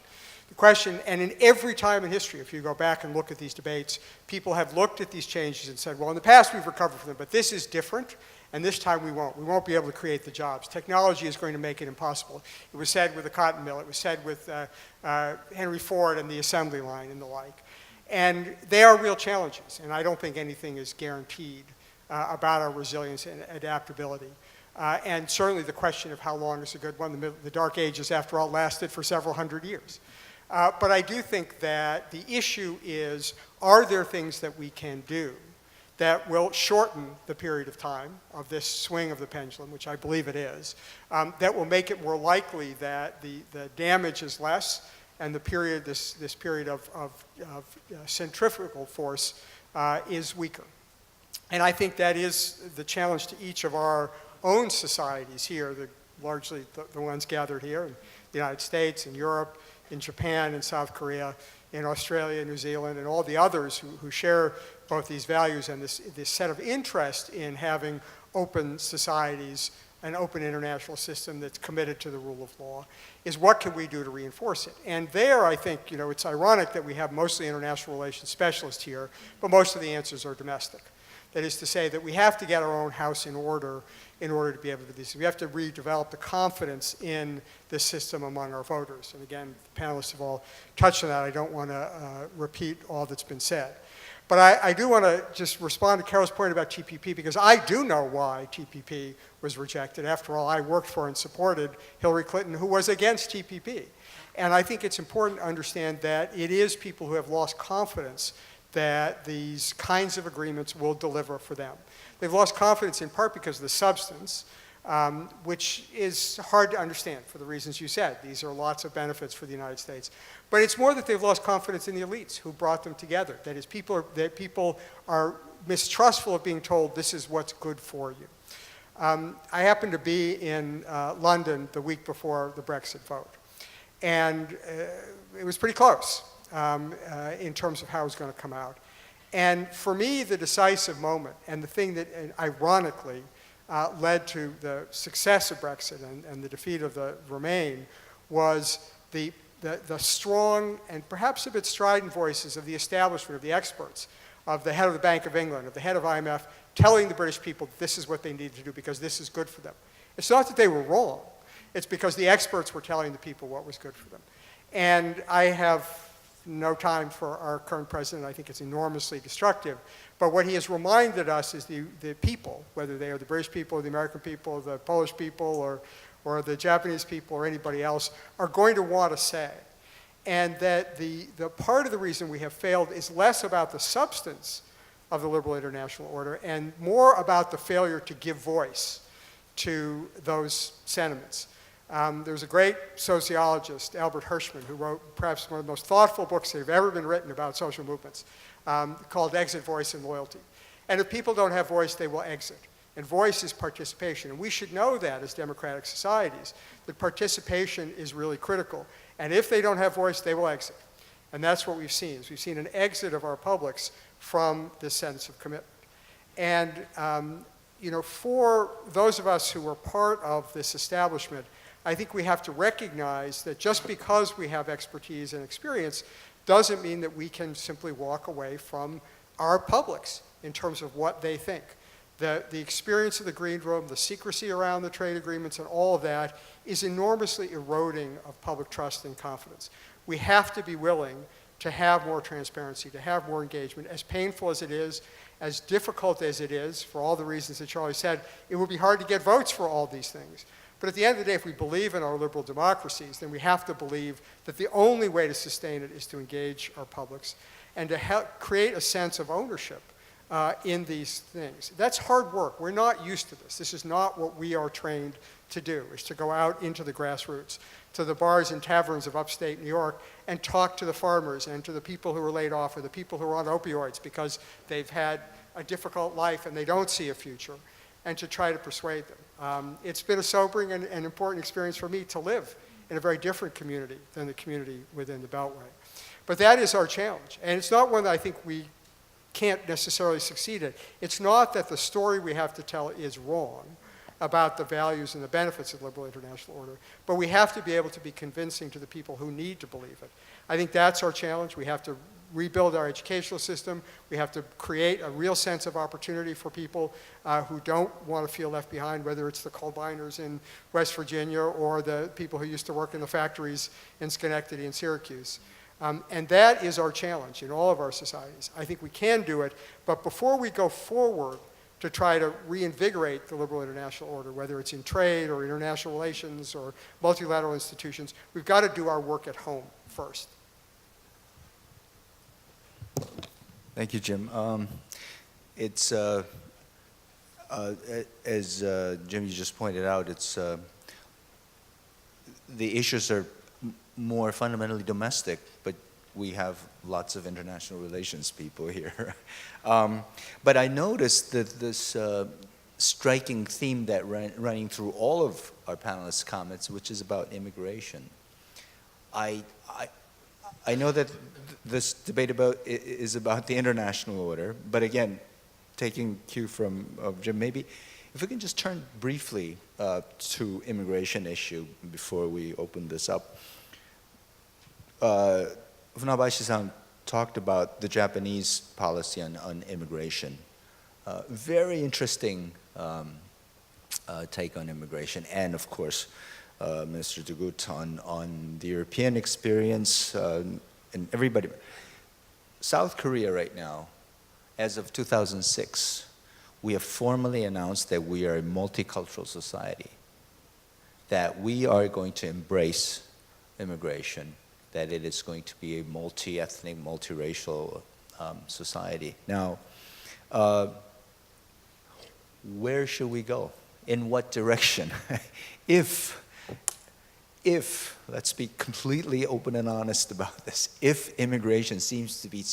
Speaker 5: The question, and in every time in history, if you go back and look at these debates, people have looked at these changes and said, well, in the past we've recovered from them, but this is different, and this time we won't. We won't be able to create the jobs. Technology is going to make it impossible. It was said with the cotton mill. It was said with Henry Ford and the assembly line and the like. And they are real challenges, and I don't think anything is guaranteed about our resilience and adaptability. And certainly the question of how long is a good one. The Dark Ages, after all, lasted for several hundred years. But I do think that the issue is, are there things that we can do that will shorten the period of time of this swing of the pendulum, which I believe it is, that will make it more likely that the damage is less and the period, this period of centrifugal force is weaker. And I think that is the challenge to each of our own societies here, largely the ones gathered here in the United States, in Europe, in Japan, in South Korea, in Australia, New Zealand, and all the others who share both these values and this set of interest in having open societies an open international system that's committed to the rule of law, is what can we do to reinforce it? And there, I think, it's ironic that we have mostly international relations specialists here, but most of the answers are domestic. That is to say that we have to get our own house in order to be able to do this. We have to redevelop the confidence in this system among our voters. And again, the panelists have all touched on that. I don't want to repeat all that's been said. But I do want to just respond to Karel's point about TPP, because I do know why TPP was rejected. After all, I worked for and supported Hillary Clinton, who was against TPP. And I think it's important to understand that it is people who have lost confidence that these kinds of agreements will deliver for them. They've lost confidence in part because of the substance, which is hard to understand for the reasons you said. These are lots of benefits for the United States. But it's more that they've lost confidence in the elites who brought them together. That is, people are mistrustful of being told this is what's good for you. I happened to be in London the week before the Brexit vote. And it was pretty close in terms of how it was going to come out. And for me, the decisive moment, and the thing that ironically led to the success of Brexit and the defeat of the Remain, was the strong and perhaps a bit strident voices of the establishment, of the experts, of the head of the Bank of England, of the head of IMF, telling the British people that this is what they needed to do because this is good for them. It's not that they were wrong. It's because the experts were telling the people what was good for them. And I have no time for our current president. I think it's enormously destructive. But what he has reminded us is the people, whether they are the British people, or the American people, the Polish people, or the Japanese people, or anybody else, are going to want to say. And that the part of the reason we have failed is less about the substance of the liberal international order and more about the failure to give voice to those sentiments. There was a great sociologist, Albert Hirschman, who wrote perhaps one of the most thoughtful books that have ever been written about social movements, called Exit, Voice, and Loyalty. And if people don't have voice, they will exit. And voice is participation. And we should know that as democratic societies, that participation is really critical. And if they don't have voice, they will exit. And that's what we've seen. We've seen an exit of our publics from this sense of commitment. And for those of us who were part of this establishment, I think we have to recognize that just because we have expertise and experience doesn't mean that we can simply walk away from our publics in terms of what they think. The experience of the Green Room, the secrecy around the trade agreements, and all of that is enormously eroding of public trust and confidence. We have to be willing to have more transparency, to have more engagement. As painful as it is, as difficult as it is, for all the reasons that Charlie said, it would be hard to get votes for all these things. But at the end of the day, if we believe in our liberal democracies, then we have to believe that the only way to sustain it is to engage our publics and to create a sense of ownership in these things. That's hard work. We're not used to this. This is not what we are trained to do, is to go out into the grassroots, to the bars and taverns of upstate New York and talk to the farmers and to the people who are laid off or the people who are on opioids because they've had a difficult life and they don't see a future, and to try to persuade them. It's been a sobering and important experience for me to live in a very different community than the community within the Beltway. But that is our challenge. And it's not one that I think we can't necessarily succeed at. It's not that the story we have to tell is wrong about the values and the benefits of liberal international order, but we have to be able to be convincing to the people who need to believe it. I think that's our challenge. We have to rebuild our educational system. We have to create a real sense of opportunity for people who don't want to feel left behind, whether it's the coal miners in West Virginia or the people who used to work in the factories in Schenectady and Syracuse. And that is our challenge in all of our societies. I think we can do it, but before we go forward to try to reinvigorate the liberal international order, whether it's in trade or international relations or multilateral institutions, we've got to do our work at home first.
Speaker 1: Thank you, Jim. It's, as Jim, you just pointed out, it's, the issues are more fundamentally domestic, but we have lots of international relations people here. But I noticed that this striking theme that running through all of our panelists' comments, which is about immigration. I know that this debate is about the international order, but again, taking cue from Jim, maybe If we can just turn briefly to immigration issue before we open this up. Funabashi-san talked about the Japanese policy on immigration. Very interesting take on immigration, and of course, Minister de Gucht on the European experience, and everybody. South Korea right now, as of 2006, we have formally announced that we are a multicultural society, that we are going to embrace immigration, that it is going to be a multi-ethnic, multiracial society. Now, where should we go? In what direction? If, let's be completely open and honest about this, if immigration seems to be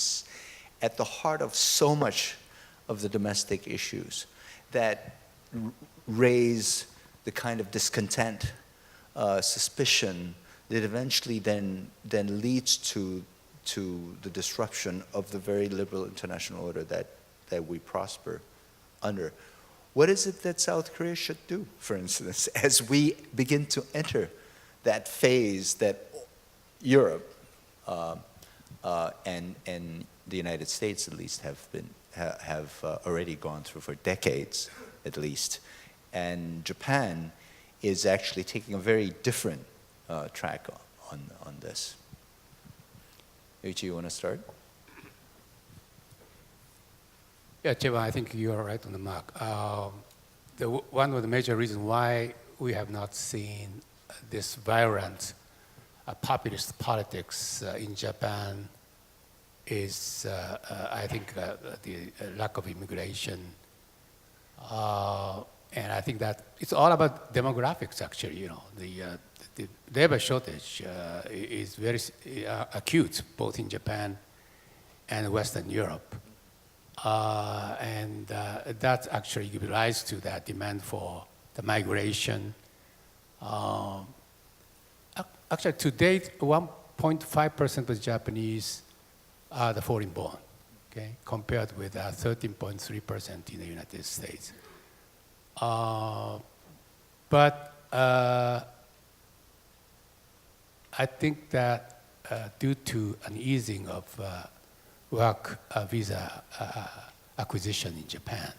Speaker 1: at the heart of so much of the domestic issues that raise the kind of discontent, suspicion, that eventually then leads to the disruption of the very liberal international order that we prosper under. What is it that South Korea should do, for instance, as we begin to enter that phase that Europe and the United States at least have already gone through for decades at least, and Japan is actually taking a very different track on this. Yoichi, you want to start?
Speaker 2: Yeah, Chaibong, I think you are right on the mark. One of the major reasons why we have not seen this violent populist politics in Japan is, I think, the lack of immigration. And I think that it's all about demographics, actually. You know, the labor shortage is very acute, both in Japan and Western Europe. And that actually gives rise to that demand for the migration. Actually, to date, 1.5% of Japanese are the foreign born, okay, compared with 13.3% in the United States. But I think that due to an easing of work visa acquisition in Japan,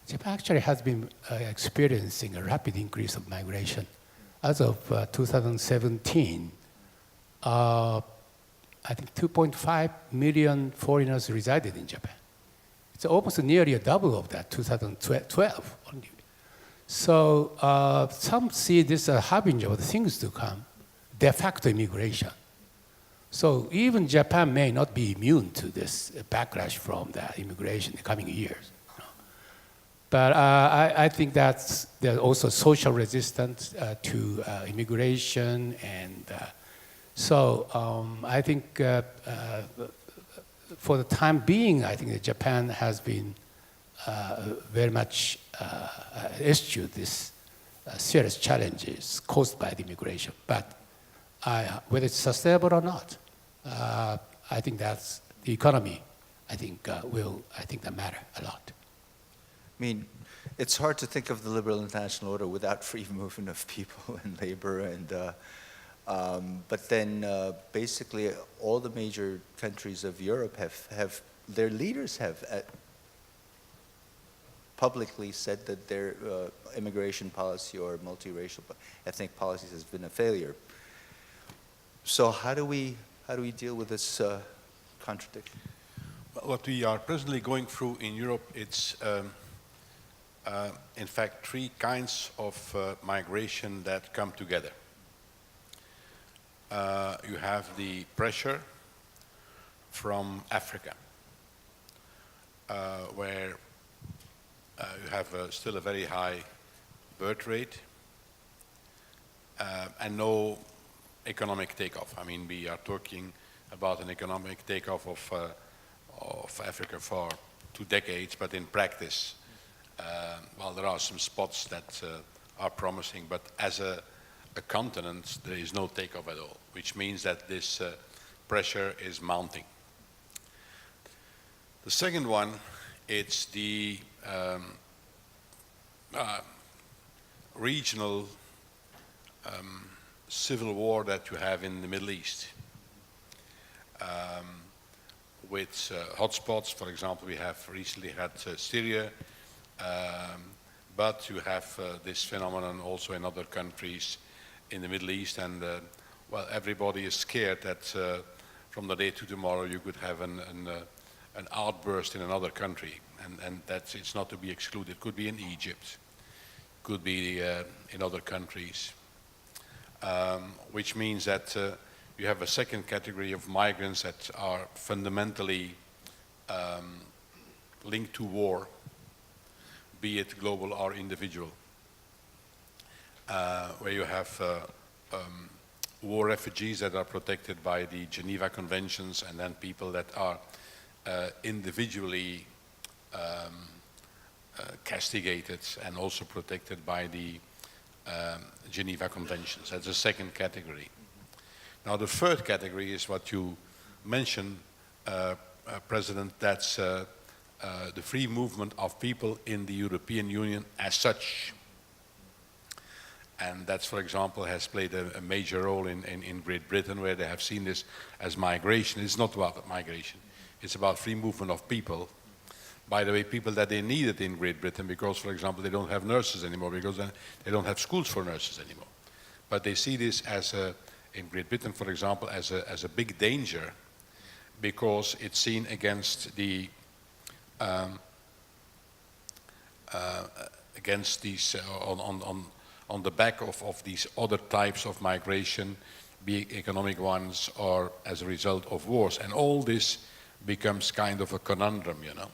Speaker 2: Japan actually has been experiencing a rapid increase of migration. As of 2017, I think 2.5 million foreigners resided in Japan. It's almost nearly a double of that, 2012 only. So some see this as a harbinger of things to come, de facto immigration. So even Japan may not be immune to this backlash from the immigration in the coming years. You know. But I think that there's also social resistance to immigration, and so I think for the time being, I think that Japan has been very much eschewed these serious challenges caused by the immigration. But whether it's sustainable or not, I think that's the economy. I think that matter a lot.
Speaker 1: I mean, it's hard to think of the liberal international order without free movement of people and labor, and but then basically all the major countries of Europe have their leaders have publicly said that their immigration policy or multiracial ethnic policies has been a failure. So how do we deal with this contradiction?
Speaker 3: What we are presently going through in Europe, it's in fact three kinds of migration that come together. You have the pressure from Africa, where you have still a very high birth rate and no economic takeoff. I mean, we are talking about an economic takeoff of Africa for 2 decades, but in practice, well, there are some spots that are promising, but as a continent, there is no takeoff at all, which means that this pressure is mounting. The second one, it's the regional civil war that you have in the Middle East. With hotspots, for example, we have recently had Syria, but you have this phenomenon also in other countries in the Middle East, and well, everybody is scared that from the day to tomorrow you could have an outburst in another country, and that's, it's not to be excluded. Could be in Egypt, could be in other countries, which means that you have a second category of migrants that are fundamentally linked to war, be it global or individual, where you have war refugees that are protected by the Geneva Conventions, and then people that are individually castigated and also protected by the Geneva Conventions. That's the second category. Now the third category is what you mentioned, President, that's the free movement of people in the European Union as such. And that's, for example, has played a major role in Great Britain, where they have seen this as migration. It's not about migration, it's about free movement of people. By the way, people that they needed in Great Britain, because, for example, they don't have nurses anymore, because they don't have schools for nurses anymore. But they see this as in Great Britain, for example, as a big danger, because it's seen against the against these on the back of these other types of migration, be it economic ones or as a result of wars, and all this becomes kind of a conundrum, you know,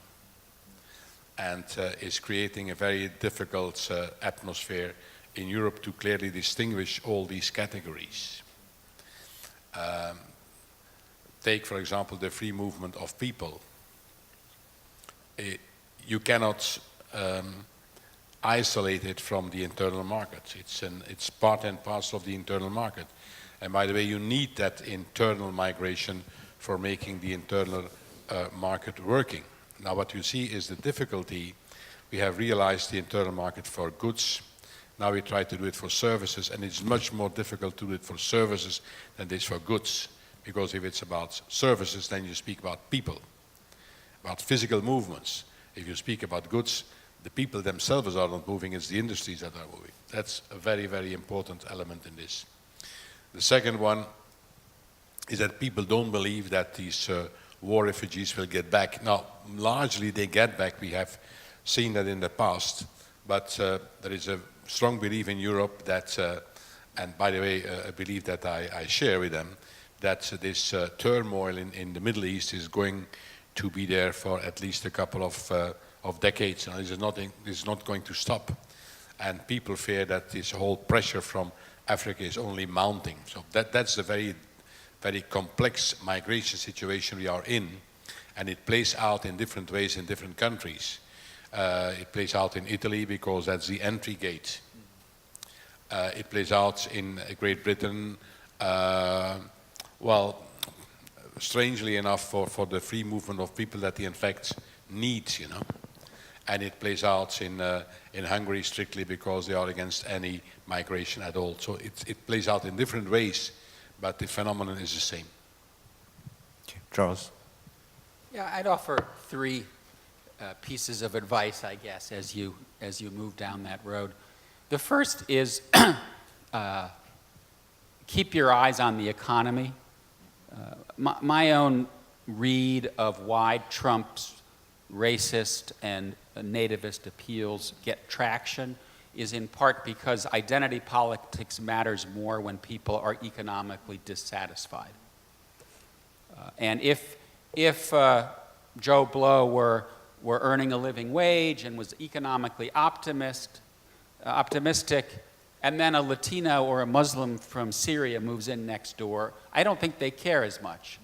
Speaker 3: and is creating a very difficult atmosphere in Europe to clearly distinguish all these categories. Take, for example, the free movement of people. You cannot isolate it from the internal market. It's part and parcel of the internal market. And by the way, you need that internal migration for making the internal market working. Now what you see is the difficulty. We have realized the internal market for goods. Now we try to do it for services, and it's much more difficult to do it for services than it is for goods. Because if it's about services, then you speak about people, about physical movements. If you speak about goods, the people themselves are not moving, it's the industries that are moving. That's a very, very important element in this. The second one is that people don't believe that these war refugees will get back. Now, largely they get back. We have seen that in the past, but there is a strong belief in Europe that, and by the way, a belief that I share with them, that this turmoil in the Middle East is going to be there for at least a couple of decades. Now, this is not going to stop. And people fear that this whole pressure from Africa is only mounting. So that's a very, very complex migration situation we are in. And it plays out in different ways in different countries. It plays out in Italy because that's the entry gate. It plays out in Great Britain, well, strangely enough, for the free movement of people that the infect needs, you know. And it plays out in Hungary strictly because they are against any migration at all. So it plays out in different ways, but the phenomenon is the same.
Speaker 1: Okay. Charles?
Speaker 4: Yeah, I'd offer three pieces of advice, I guess, as you move down that road. The first is keep your eyes on the economy. My own read of why Trump's racist and nativist appeals get traction is in part because identity politics matters more when people are economically dissatisfied. And if Joe Blow were earning a living wage and was economically optimistic, and then a Latino or a Muslim from Syria moves in next door, I don't think they care as much.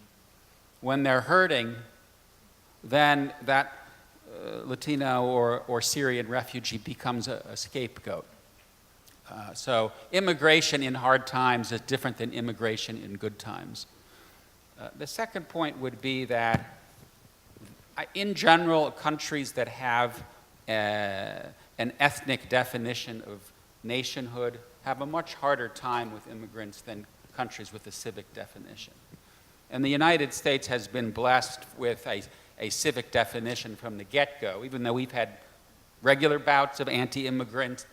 Speaker 4: When they're hurting, then that Latino or Syrian refugee becomes a scapegoat. So immigration in hard times is different than immigration in good times. The second point would be that in general, countries that have an an ethnic definition of nationhood have a much harder time with immigrants than countries with a civic definition. And the United States has been blessed with a civic definition from the get-go, even though we've had regular bouts of anti-immigrant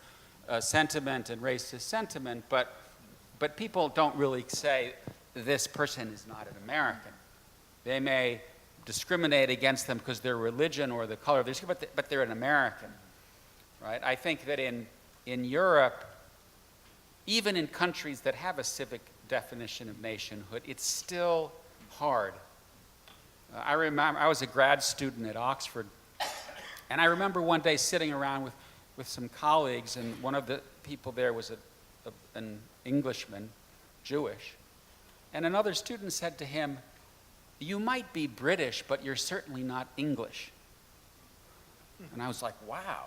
Speaker 4: sentiment and racist sentiment, but people don't really say, this person is not an American. They may discriminate against them because their religion or the color of their skin, but they're an American, right? I think that in Europe, even in countries that have a civic definition of nationhood, it's still hard. I remember, I was a grad student at Oxford, and I remember one day sitting around with some colleagues, and one of the people there was an Englishman, Jewish, and another student said to him, "You might be British, but you're certainly not English." And I was like, wow.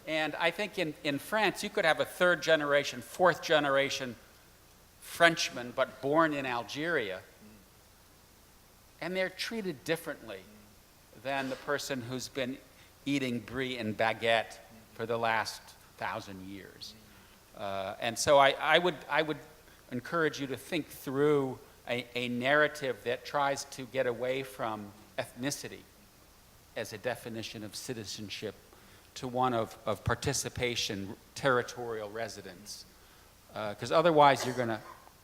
Speaker 4: And I think in France, you could have a third generation, fourth generation Frenchman, but born in Algeria, and they're treated differently than the person who's been eating brie and baguette for the last 1,000 years. And so I would encourage you to think through a narrative that tries to get away from ethnicity as a definition of citizenship to one of participation, territorial residence. Because otherwise you're going to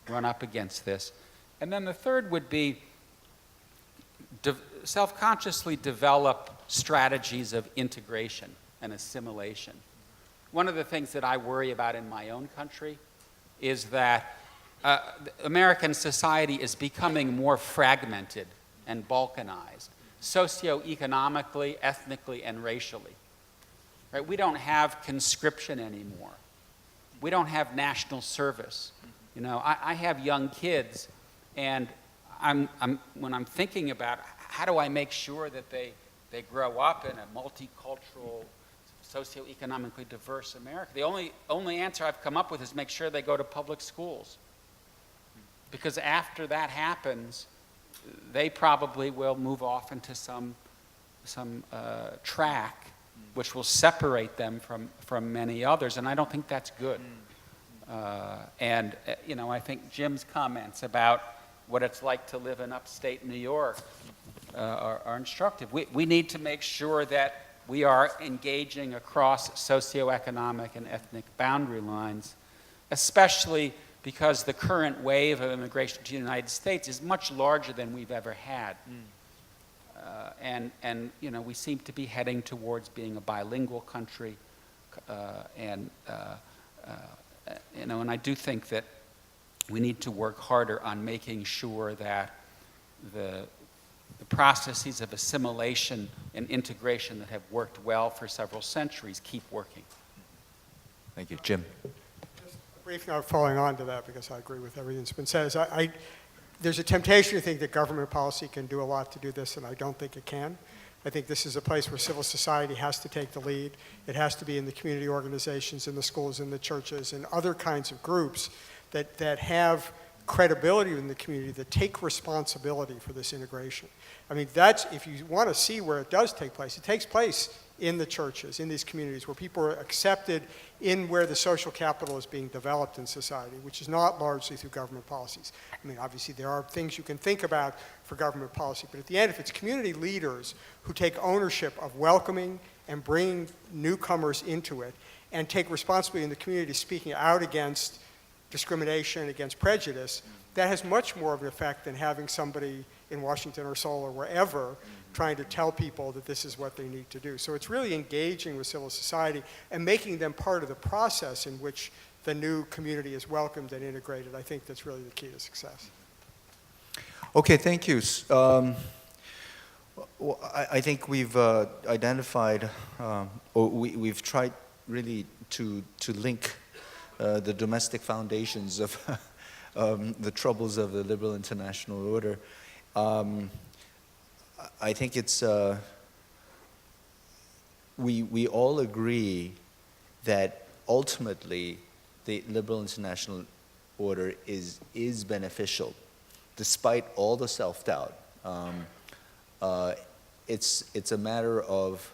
Speaker 4: run up against this. And then the third would be self-consciously develop strategies of integration and assimilation. One of the things that I worry about in my own country is that American society is becoming more fragmented and balkanized, socioeconomically, ethnically, and racially. Right? We don't have conscription anymore. We don't have national service. You know, I have young kids, and when I'm thinking about how do I make sure that they grow up in a multicultural, socioeconomically diverse America, the only answer I've come up with is make sure they go to public schools. Because after that happens, they probably will move off into some track which will separate them from many others, and I don't think that's good. You know, I think Jim's comments about what it's like to live in upstate New York are instructive. We need to make sure that we are engaging across socioeconomic and ethnic boundary lines, especially because the current wave of immigration to the United States is much larger than we've ever had. And you know, we seem to be heading towards being a bilingual country, you know, and I do think that we need to work harder on making sure that the processes of assimilation and integration that have worked well for several centuries keep working.
Speaker 1: Thank you. Jim.
Speaker 5: Just a brief note following on to that, because I agree with everything that's been said. There's a temptation to think that government policy can do a lot to do this, and I don't think it can. I think this is a place where civil society has to take the lead. It has to be in the community organizations, in the schools, in the churches, and other kinds of groups that have credibility in the community, that take responsibility for this integration. I mean, that's, if you want to see where it does take place, it takes place in the churches, in these communities, where people are accepted in where the social capital is being developed in society, which is not largely through government policies. I mean, obviously there are things you can think about for government policy, but at the end, if it's community leaders who take ownership of welcoming and bringing newcomers into it, and take responsibility in the community speaking out against discrimination, against prejudice, that has much more of an effect than having somebody in Washington or Seoul or wherever trying to tell people that this is what they need to do. So it's really engaging with civil society and making them part of the process in which the new community is welcomed and integrated. I think that's really the key to success.
Speaker 1: Okay, thank you. I think we've identified, or we've tried really to link the domestic foundations of the troubles of the liberal international order. I think it's, we all agree that ultimately the liberal international order is beneficial, despite all the self-doubt. It's a matter of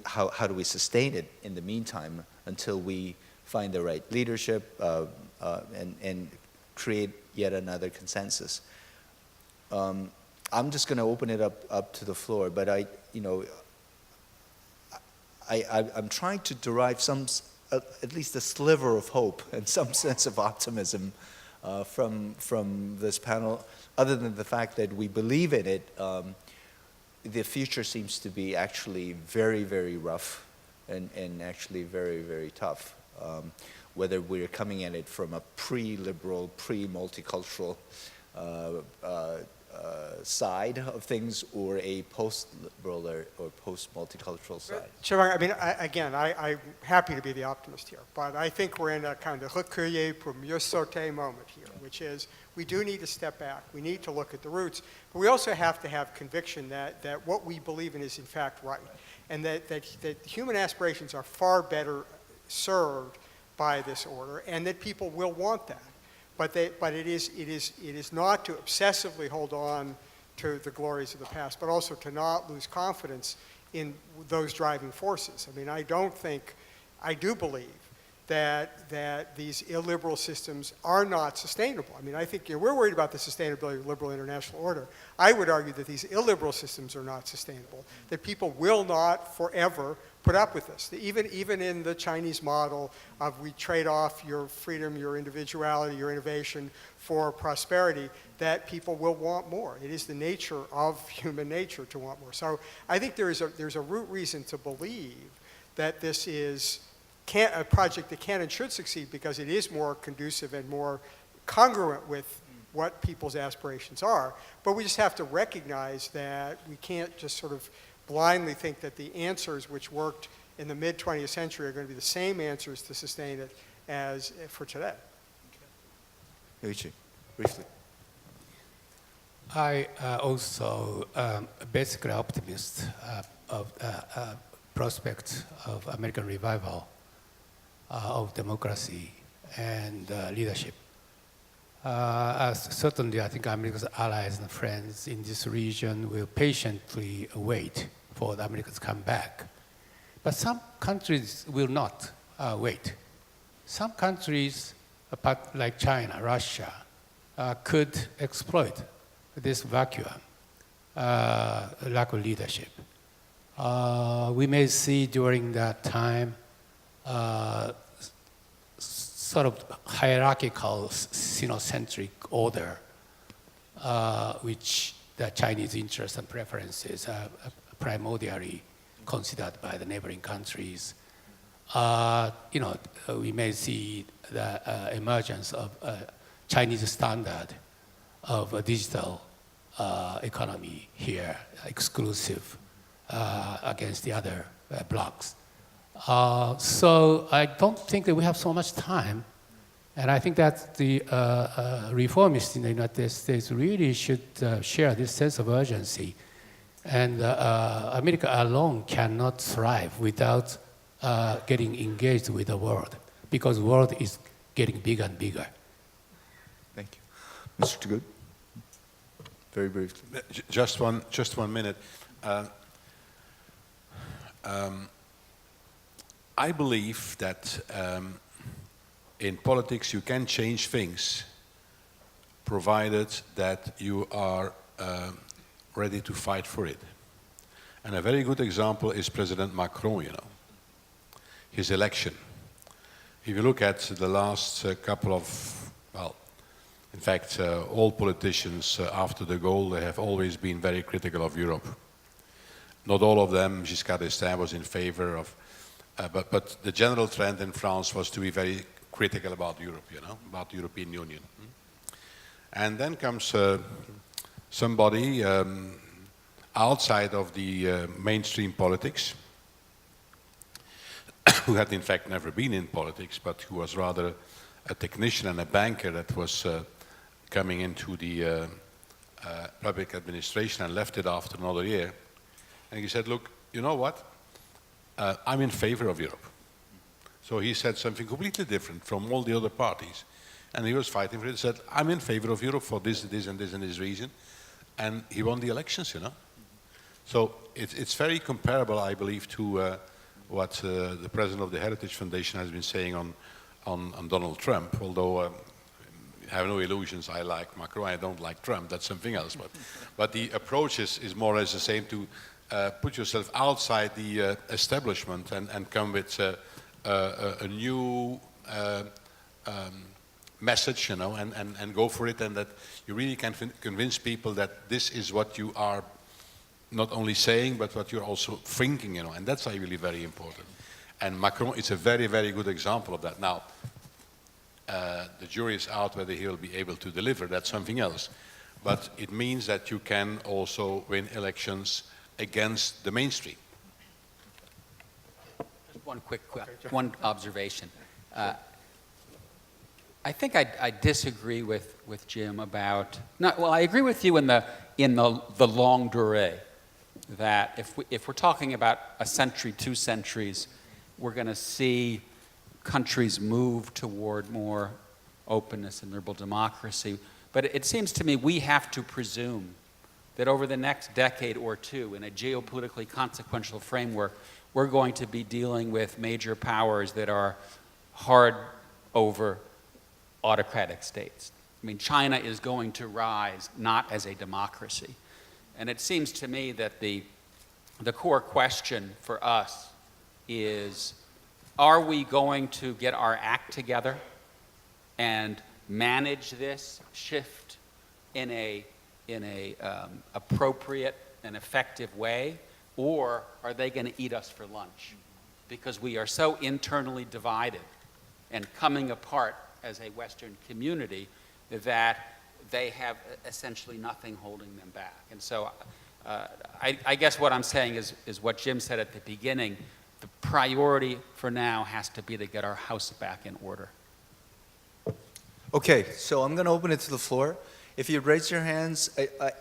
Speaker 1: how do we sustain it in the meantime until we find the right leadership and create yet another consensus. I'm just going to open it up to the floor, but I'm trying to derive at least a sliver of hope and some sense of optimism from this panel, other than the fact that we believe in it. The future seems to be actually very, very rough and actually very, very tough, whether we're coming at it from a pre-liberal, pre-multicultural side of things or a post-liberal or post-multicultural side.
Speaker 5: Chaibong, I mean, I'm happy to be the optimist here, but I think we're in a kind of recueillir pour mieux sauter moment here, which is we do need to step back. We need to look at the roots, but we also have to have conviction that what we believe in is in fact right, and that human aspirations are far better served by this order, and that people will want that. But it is not to obsessively hold on to the glories of the past, but also to not lose confidence in those driving forces. I mean, I do believe that these illiberal systems are not sustainable. I mean, I think we're worried about the sustainability of liberal international order. I would argue that these illiberal systems are not sustainable, that people will not forever put up with this. Even in the Chinese model of we trade off your freedom, your individuality, your innovation for prosperity, that people will want more. It is the nature of human nature to want more. So I think there's a root reason to believe that this is a project that can and should succeed because it is more conducive and more congruent with what people's aspirations are. But we just have to recognize that we can't just sort of blindly think that the answers which worked in the mid-20th century are going to be the same answers to sustain it as for today.
Speaker 1: Yoichi, briefly.
Speaker 2: I also basically optimist of prospect of American revival of democracy and leadership. Certainly, I think America's allies and friends in this region will patiently wait for the Americans to come back. But some countries will not wait. Some countries, like China, Russia, could exploit this vacuum, lack of leadership. We may see during that time sort of hierarchical, sinocentric order, which the Chinese interests and preferences are primordially considered by the neighboring countries. We may see the emergence of a Chinese standard of a digital economy here, exclusive against the other blocs. So I don't think that we have so much time, and I think that the reformists in the United States really should share this sense of urgency. And America alone cannot thrive without getting engaged with the world, because the world is getting bigger and bigger.
Speaker 1: Thank you. Mr. Good? Very briefly.
Speaker 3: Just one minute. I believe that in politics you can change things, provided that you are ready to fight for it. And a very good example is President Macron, his election. If you look at the last couple of, in fact, all politicians after de Gaulle, they have always been very critical of Europe. Not all of them. Giscard d'Estaing was in favor of, but the general trend in France was to be very critical about Europe, about the European Union. And then comes somebody outside of the mainstream politics, who had in fact never been in politics, but who was rather a technician and a banker that was coming into the public administration and left it after another year. And he said, look, you know what? I'm in favor of Europe. So he said something completely different from all the other parties. And he was fighting for it. He said, I'm in favor of Europe for this, this, and this, and this reason. And he won the elections, So it's very comparable, I believe, to what the president of the Heritage Foundation has been saying on Donald Trump, although I have no illusions, I like Macron, I don't like Trump, that's something else. But the approach is more or less the same, to put yourself outside the establishment and come with a new message, you know, and go for it, and that you really can convince people that this is what you are not only saying, but what you're also thinking, you know, and that's really very important. And Macron is a very, very good example of that. Now, the jury is out whether he will be able to deliver, that's something else. But it means that you can also win elections against the mainstream.
Speaker 4: Just one observation. I think I disagree with Jim about, well, I agree with you in the longue durée, that if we're talking about a century, 2 centuries, we're going to see countries move toward more openness and liberal democracy. But it seems to me we have to presume that over the next decade or two, in a geopolitically consequential framework, we're going to be dealing with major powers that are hard over autocratic states. I mean, China is going to rise not as a democracy. And it seems to me that the core question for us is, are we going to get our act together and manage this shift in a appropriate and effective way, or are they going to eat us for lunch? Because we are so internally divided and coming apart as a Western community that they have essentially nothing holding them back. And so I guess what I'm saying is what Jim said at the beginning. The priority for now has to be to get our house back in order.
Speaker 1: Okay, so I'm going to open it to the floor. If you raise your hands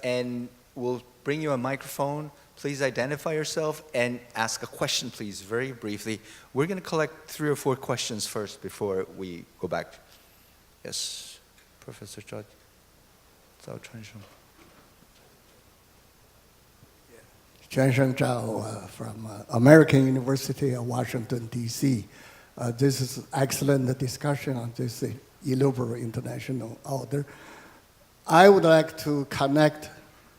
Speaker 1: and we'll bring you a microphone, please identify yourself and ask a question, please, very briefly. We're going to collect 3 or 4 questions first before we go back. Yes, Professor Zhao.
Speaker 6: Zhang Zhao from American University of Washington, D.C. This is excellent discussion on this illiberal international order. I would like to connect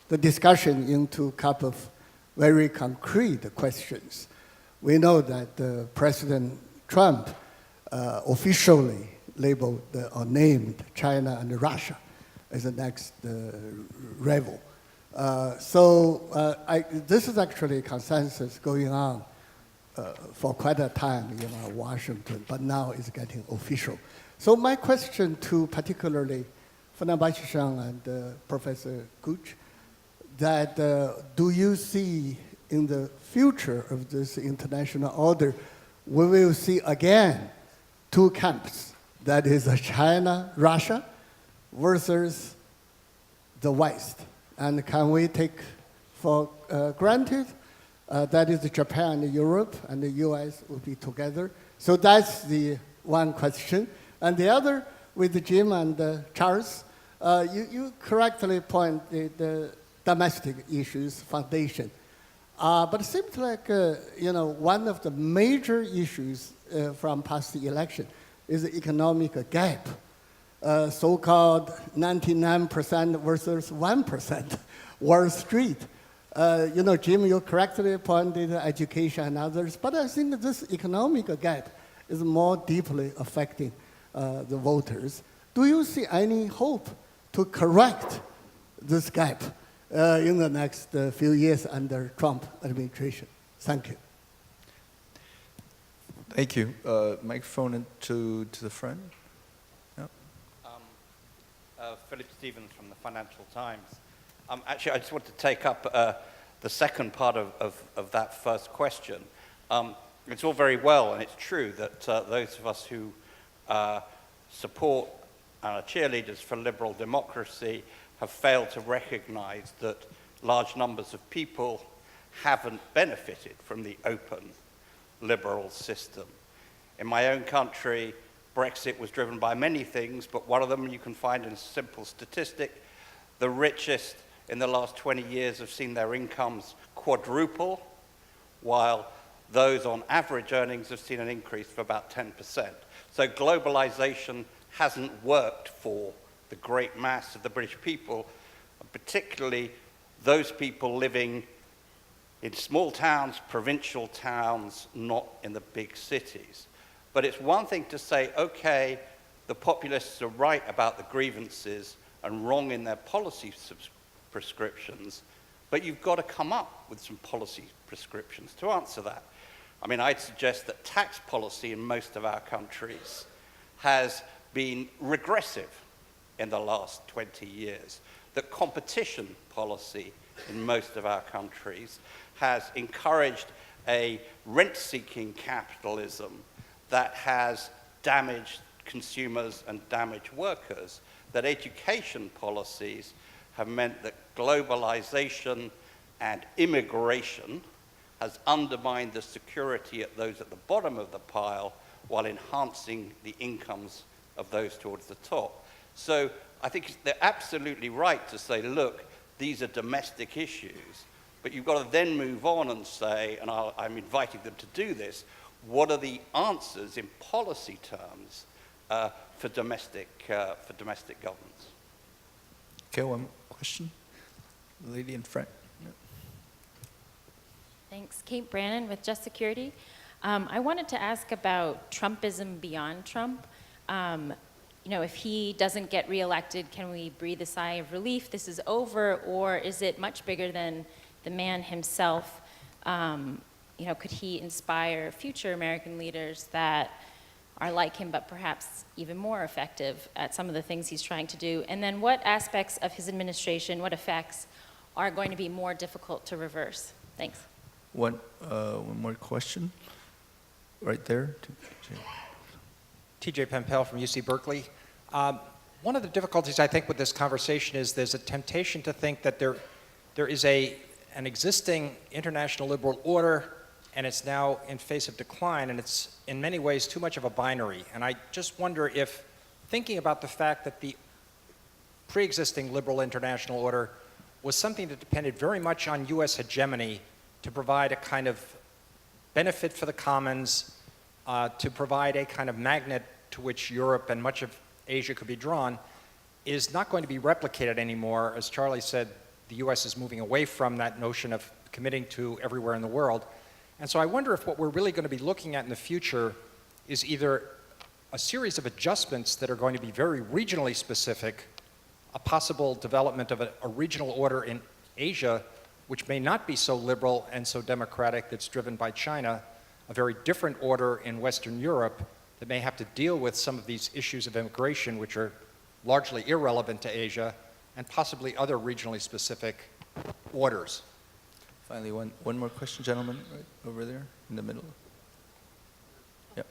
Speaker 6: the discussion into a couple of very concrete questions. We know that President Trump officially labeled or named China and Russia as the next rival. This is actually a consensus going on for quite a time in Washington, but now it's getting official. So my question to particularly Funabashi and Professor Gucht, that do you see in the future of this international order, we will see again 2 camps, that is China, Russia versus the West? And can we take for granted that is Japan and Europe and the US will be together? So that's the one question. And the other, with Jim and Charles, you correctly point the domestic issues foundation. But it seems like one of the major issues from past election is the economic gap. So-called 99% versus 1%, Wall Street. Jim, you correctly pointed education and others, but I think this economic gap is more deeply affecting the voters. Do you see any hope to correct this gap in the next few years under Trump administration? Thank you.
Speaker 1: Thank you. Microphone to the front.
Speaker 7: Philip Stevens from the Financial Times. Actually, I just want to take up the second part of that first question. It's all very well, and it's true that those of us who support and are cheerleaders for liberal democracy have failed to recognize that large numbers of people haven't benefited from the open liberal system. In my own country, Brexit was driven by many things, but one of them you can find in a simple statistic. The richest in the last 20 years have seen their incomes quadruple, while those on average earnings have seen an increase of about 10%. So globalization hasn't worked for the great mass of the British people, particularly those people living in small towns, provincial towns, not in the big cities. But it's one thing to say, okay, the populists are right about the grievances and wrong in their policy prescriptions, but you've got to come up with some policy prescriptions to answer that. I mean, I'd suggest that tax policy in most of our countries has been regressive in the last 20 years, that competition policy in most of our countries has encouraged a rent-seeking capitalism that has damaged consumers and damaged workers, that education policies have meant that globalization and immigration has undermined the security at those at the bottom of the pile while enhancing the incomes of those towards the top. So I think they're absolutely right to say, look, these are domestic issues, but you've got to then move on and say, and I'm inviting them to do this, what are the answers in policy terms for domestic governance?
Speaker 1: Okay, one question. The lady in front.
Speaker 8: Thanks. Kate Brannon with Just Security. I wanted to ask about Trumpism beyond Trump. You know, if he doesn't get reelected, can we breathe a sigh of relief? This is over, or is it much bigger than the man himself? You know, could he inspire future American leaders that are like him, but perhaps even more effective at some of the things he's trying to do? And then what aspects of his administration, what effects are going to be more difficult to reverse? Thanks.
Speaker 1: One more question. Right there.
Speaker 9: TJ Pempel from UC Berkeley. One of the difficulties I think with this conversation is there's a temptation to think that there is an existing international liberal order and it's now in phase of decline, and it's in many ways too much of a binary. And I just wonder if, thinking about the fact that the pre-existing liberal international order was something that depended very much on US hegemony to provide a kind of benefit for the commons, to provide a kind of magnet to which Europe and much of Asia could be drawn, is not going to be replicated anymore. As Charlie said, the US is moving away from that notion of committing to everywhere in the world. And so I wonder if what we're really going to be looking at in the future is either a series of adjustments that are going to be very regionally specific, a possible development of a regional order in Asia, which may not be so liberal and so democratic, that's driven by China, a very different order in Western Europe that may have to deal with some of these issues of immigration, which are largely irrelevant to Asia, and possibly other regionally specific orders.
Speaker 1: Finally, one more question, gentlemen, right over there in the middle. Yep.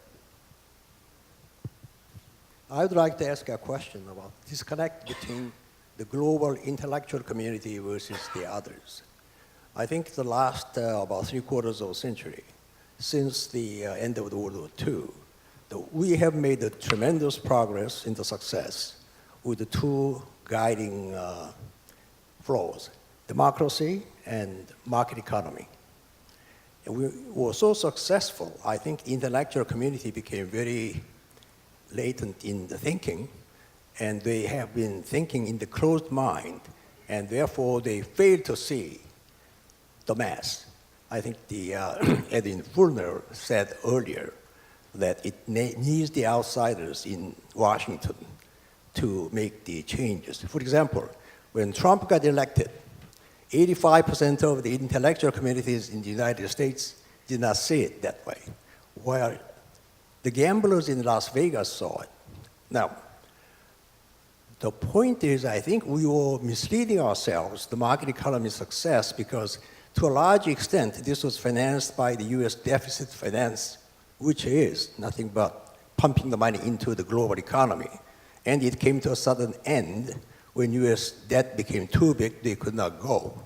Speaker 10: I would like to ask a question about disconnect between the global intellectual community versus the others. I think the last about 3/4 of a century, since the end of World War II, we have made a tremendous progress in the success with the two guiding flows, democracy and market economy. And we were so successful, I think the intellectual community became very latent in the thinking, and they have been thinking in the closed mind, and therefore they failed to see the mass. I think the Edwin Fulner said earlier that it needs the outsiders in Washington to make the changes. For example, when Trump got elected, 85% of the intellectual communities in the United States did not see it that way, while the gamblers in Las Vegas saw it. Now, the point is, I think we were misleading ourselves, the market economy success, because to a large extent, this was financed by the US deficit finance, which is nothing but pumping the money into the global economy. And it came to a sudden end when US debt became too big, they could not go.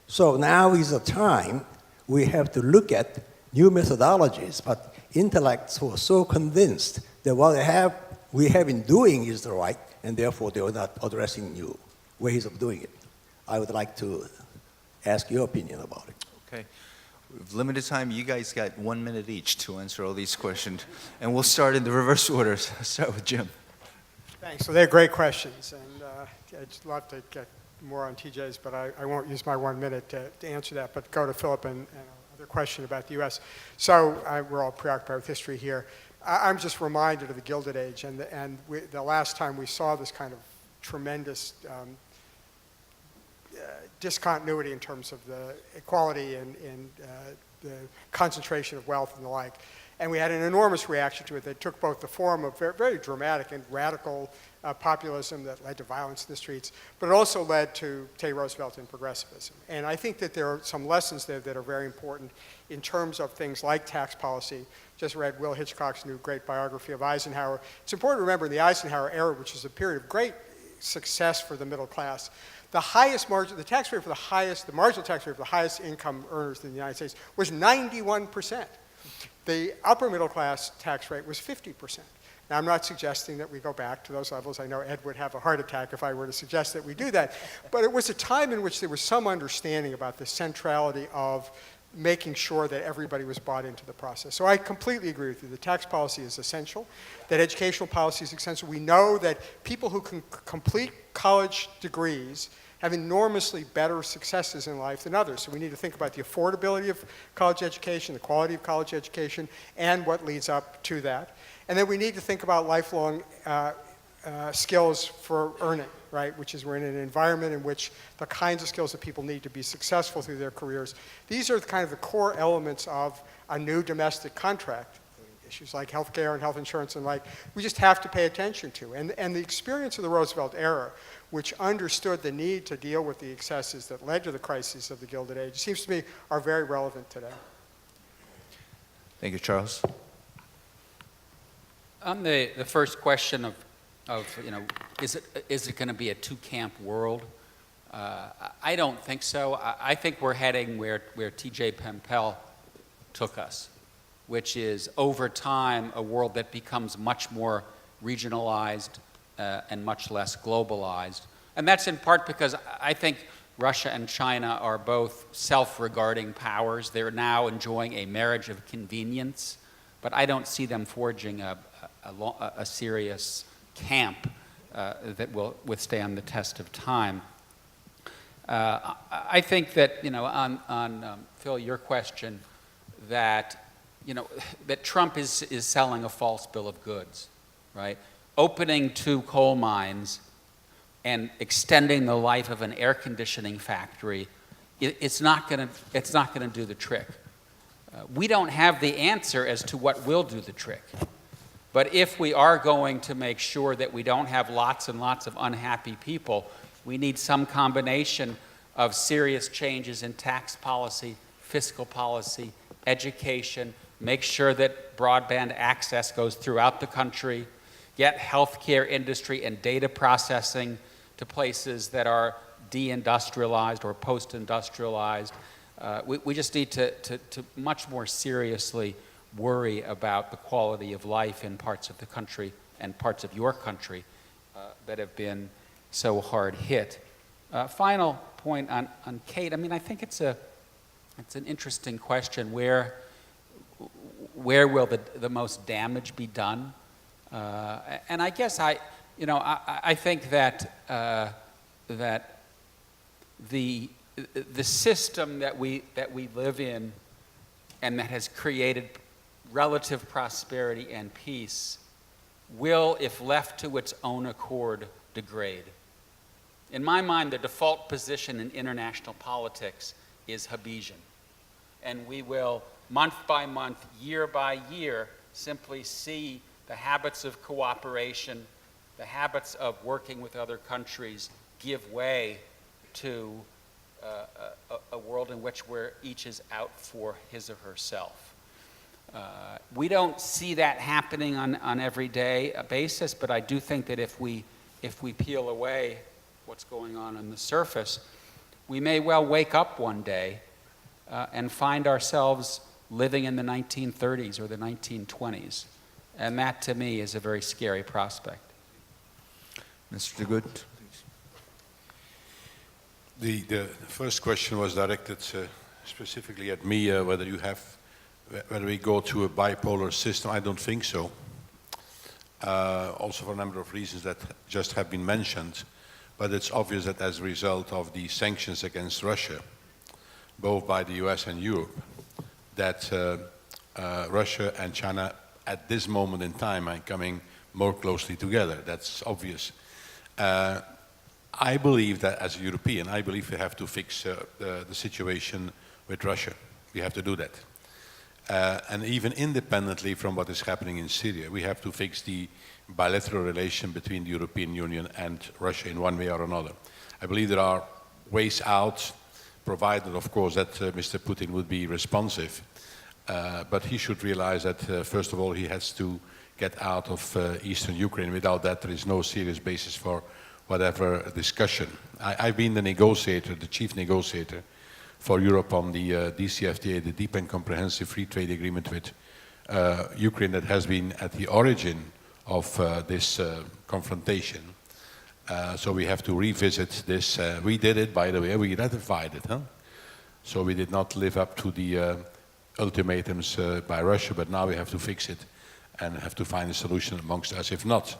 Speaker 10: So now is the time we have to look at new methodologies, but intellects were so convinced that what we have been doing is the right, and therefore they were not addressing new ways of doing it. I would like to ask your opinion about it.
Speaker 1: Okay. We've limited time. You guys got 1 minute each to answer all these questions. And we'll start in the reverse order. I'll start with Jim.
Speaker 5: Thanks. So they're great questions, and I'd just love to get more on TJ's, but I won't use my 1 minute to answer that, but go to Philip and another question about the U.S. So we're all preoccupied with history here. I'm just reminded of the Gilded Age, and the last time we saw this kind of tremendous discontinuity in terms of the equality and the concentration of wealth and the like. And we had an enormous reaction to it that took both the form of very, very dramatic and radical populism that led to violence in the streets, but it also led to Teddy Roosevelt and progressivism. And I think that there are some lessons there that are very important in terms of things like tax policy. Just read Will Hitchcock's new great biography of Eisenhower. It's important to remember in the Eisenhower era, which is a period of great success for the middle class, the highest margin, the tax rate for the highest, the marginal tax rate for the highest income earners in the United States was 91%. The upper middle class tax rate was 50%. Now, I'm not suggesting that we go back to those levels. I know Ed would have a heart attack if I were to suggest that we do that. But it was a time in which there was some understanding about the centrality of making sure that everybody was bought into the process. So I completely agree with you. The tax policy is essential, that educational policy is essential. We know that people who can complete college degrees have enormously better successes in life than others. So we need to think about the affordability of college education, the quality of college education, and what leads up to that. And then we need to think about lifelong skills for earning, right? Which is we're in an environment in which the kinds of skills that people need to be successful through their careers. These are kind of the core elements of a new domestic contract. Issues like healthcare and health insurance and like, we just have to pay attention to. And the experience of the Roosevelt era, which understood the need to deal with the excesses that led to the crises of the Gilded Age, seems to me are very relevant today.
Speaker 1: Thank you, Charles.
Speaker 4: On the first question of is it going to be a two-camp world? I don't think so. I think we're heading where T.J. Pempel took us, which is over time a world that becomes much more regionalized and much less globalized. And that's in part because I think Russia and China are both self-regarding powers. They're now enjoying a marriage of convenience, but I don't see them forging a serious camp that will withstand the test of time. I think that, on Phil, your question, that Trump is selling a false bill of goods, right? Opening 2 coal mines and extending the life of an air conditioning factory, it's not going to do the trick. We don't have the answer as to what will do the trick. But if we are going to make sure that we don't have lots and lots of unhappy people, we need some combination of serious changes in tax policy, fiscal policy, education, make sure that broadband access goes throughout the country, get healthcare industry and data processing to places that are deindustrialized or post-industrialized. We just need to much more seriously worry about the quality of life in parts of the country and parts of your country that have been so hard hit. Final point on Kate. I mean, I think it's an interesting question. Where will the most damage be done? And I guess I think that that the system that we live in and that has created relative prosperity and peace will, if left to its own accord, degrade. In my mind, the default position in international politics is Hobbesian. And we will, month by month, year by year, simply see the habits of cooperation, the habits of working with other countries give way to a world in which where each is out for his or herself. We don't see that happening on everyday basis, but I do think that if we peel away what's going on the surface, we may well wake up one day and find ourselves living in the 1930s or the 1920s. And that, to me, is a very scary prospect.
Speaker 1: Mr. Gucht.
Speaker 3: The first question was directed specifically at me, whether we go to a bipolar system. I don't think so. Also for a number of reasons that just have been mentioned. But it's obvious that as a result of the sanctions against Russia, both by the US and Europe, that Russia and China at this moment in time are coming more closely together. That's obvious. I believe that as a European, I believe we have to fix the situation with Russia. We have to do that. And even independently from what is happening in Syria, we have to fix the bilateral relation between the European Union and Russia in one way or another. I believe there are ways out, provided, of course, that Mr. Putin would be responsive. But he should realize that, first of all, he has to get out of eastern Ukraine. Without that, there is no serious basis for whatever discussion. I've been the negotiator, the chief negotiator for Europe on the DCFTA, the Deep and Comprehensive Free Trade Agreement with Ukraine, that has been at the origin of this confrontation. So we have to revisit this. We did it, by the way, we ratified it. Huh? So we did not live up to the ultimatums by Russia, but now we have to fix it and have to find a solution amongst us. If not,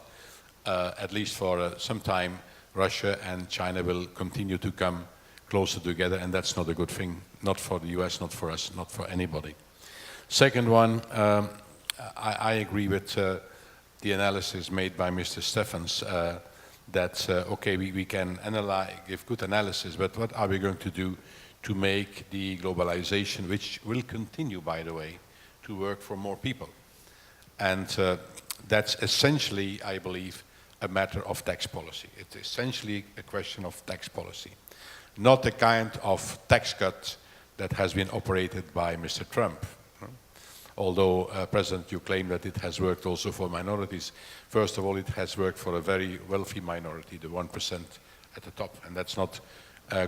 Speaker 3: at least for some time, Russia and China will continue to come closer together, and that's not a good thing, not for the US, not for us, not for anybody. Second one, I agree with the analysis made by Mr. Steffens that, okay, we can analyze, give good analysis, but what are we going to do to make the globalization, which will continue, by the way, to work for more people? And that's essentially, I believe, a matter of tax policy. It's essentially a question of tax policy, not the kind of tax cut that has been operated by Mr. Trump. Although, President, you claim that it has worked also for minorities. First of all, it has worked for a very wealthy minority, the 1% at the top, and that's not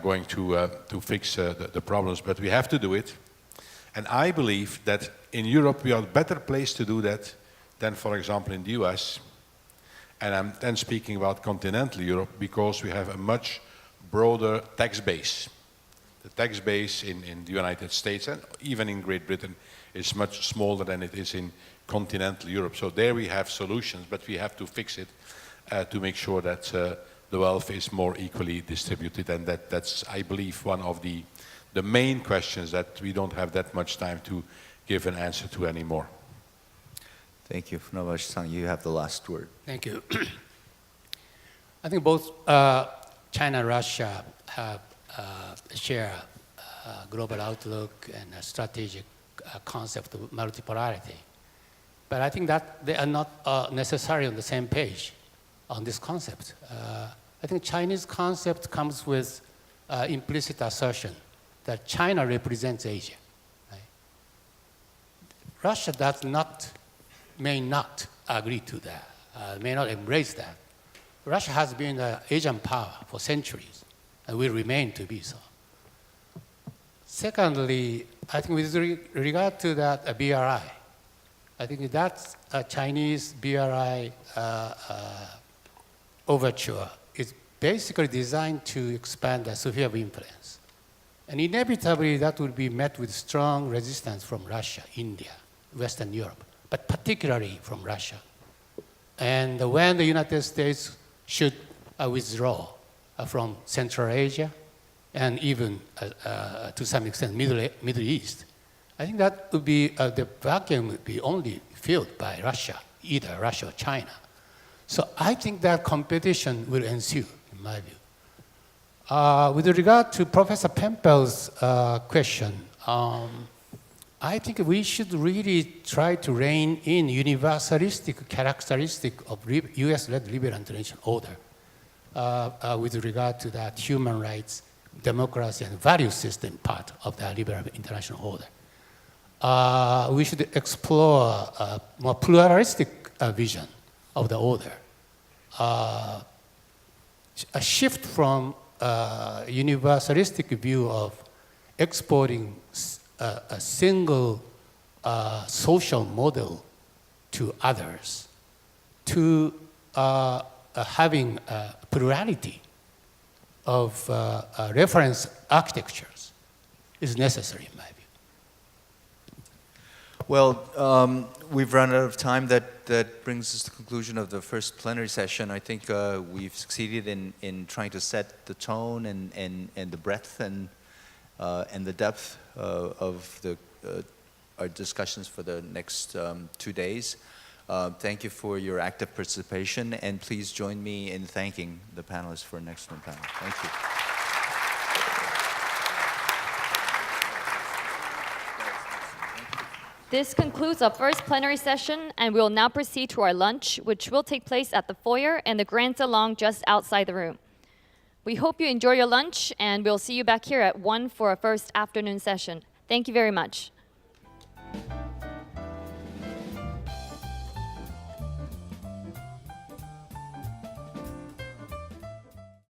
Speaker 3: going to fix the problems, but we have to do it. And I believe that in Europe we are better placed to do that than, for example, in the US. And I'm then speaking about continental Europe because we have a much broader tax base. The tax base in the United States and even in Great Britain is much smaller than it is in continental Europe. So there we have solutions, but we have to fix it to make sure that the wealth is more equally distributed, and that's, I believe, one of the main questions that we don't have that much time to give an answer to anymore.
Speaker 1: Thank you. Funabashi-san, you have the last word.
Speaker 2: Thank you. I think both China and Russia have share a global outlook and a strategic concept of multipolarity. But I think that they are not necessarily on the same page on this concept. I think Chinese concept comes with implicit assertion that China represents Asia. Right? Russia may not agree to that, may not embrace that. Russia has been an Asian power for centuries and will remain to be so. Secondly, I think with regard to that BRI, I think that Chinese BRI overture is basically designed to expand the sphere of influence. And inevitably, that will be met with strong resistance from Russia, India, Western Europe, but particularly from Russia. And when the United States should withdraw from Central Asia and even to some extent Middle East, I think that would be, the vacuum would be only filled by Russia, either Russia or China. So I think that competition will ensue, in my view. With regard to Professor Pempel's question, I think we should really try to rein in universalistic characteristic of US-led liberal international order with regard to that human rights, democracy, and value system part of the liberal international order. We should explore a more pluralistic vision of the order. A shift from a universalistic view of exporting a single social model to others to having a plurality of reference architectures is necessary in my view.
Speaker 1: Well, we've run out of time. That brings us to the conclusion of the first plenary session. I think we've succeeded in trying to set the tone and the breadth and the depth of our discussions for the next 2 days. Thank you for your active participation, and please join me in thanking the panelists for an excellent panel. Thank you.
Speaker 11: This concludes our first plenary session, and we will now proceed to our lunch, which will take place at the foyer and the Grand Salon just outside the room. We hope you enjoy your lunch, and we'll see you back here at 1 for our first afternoon session. Thank you very much.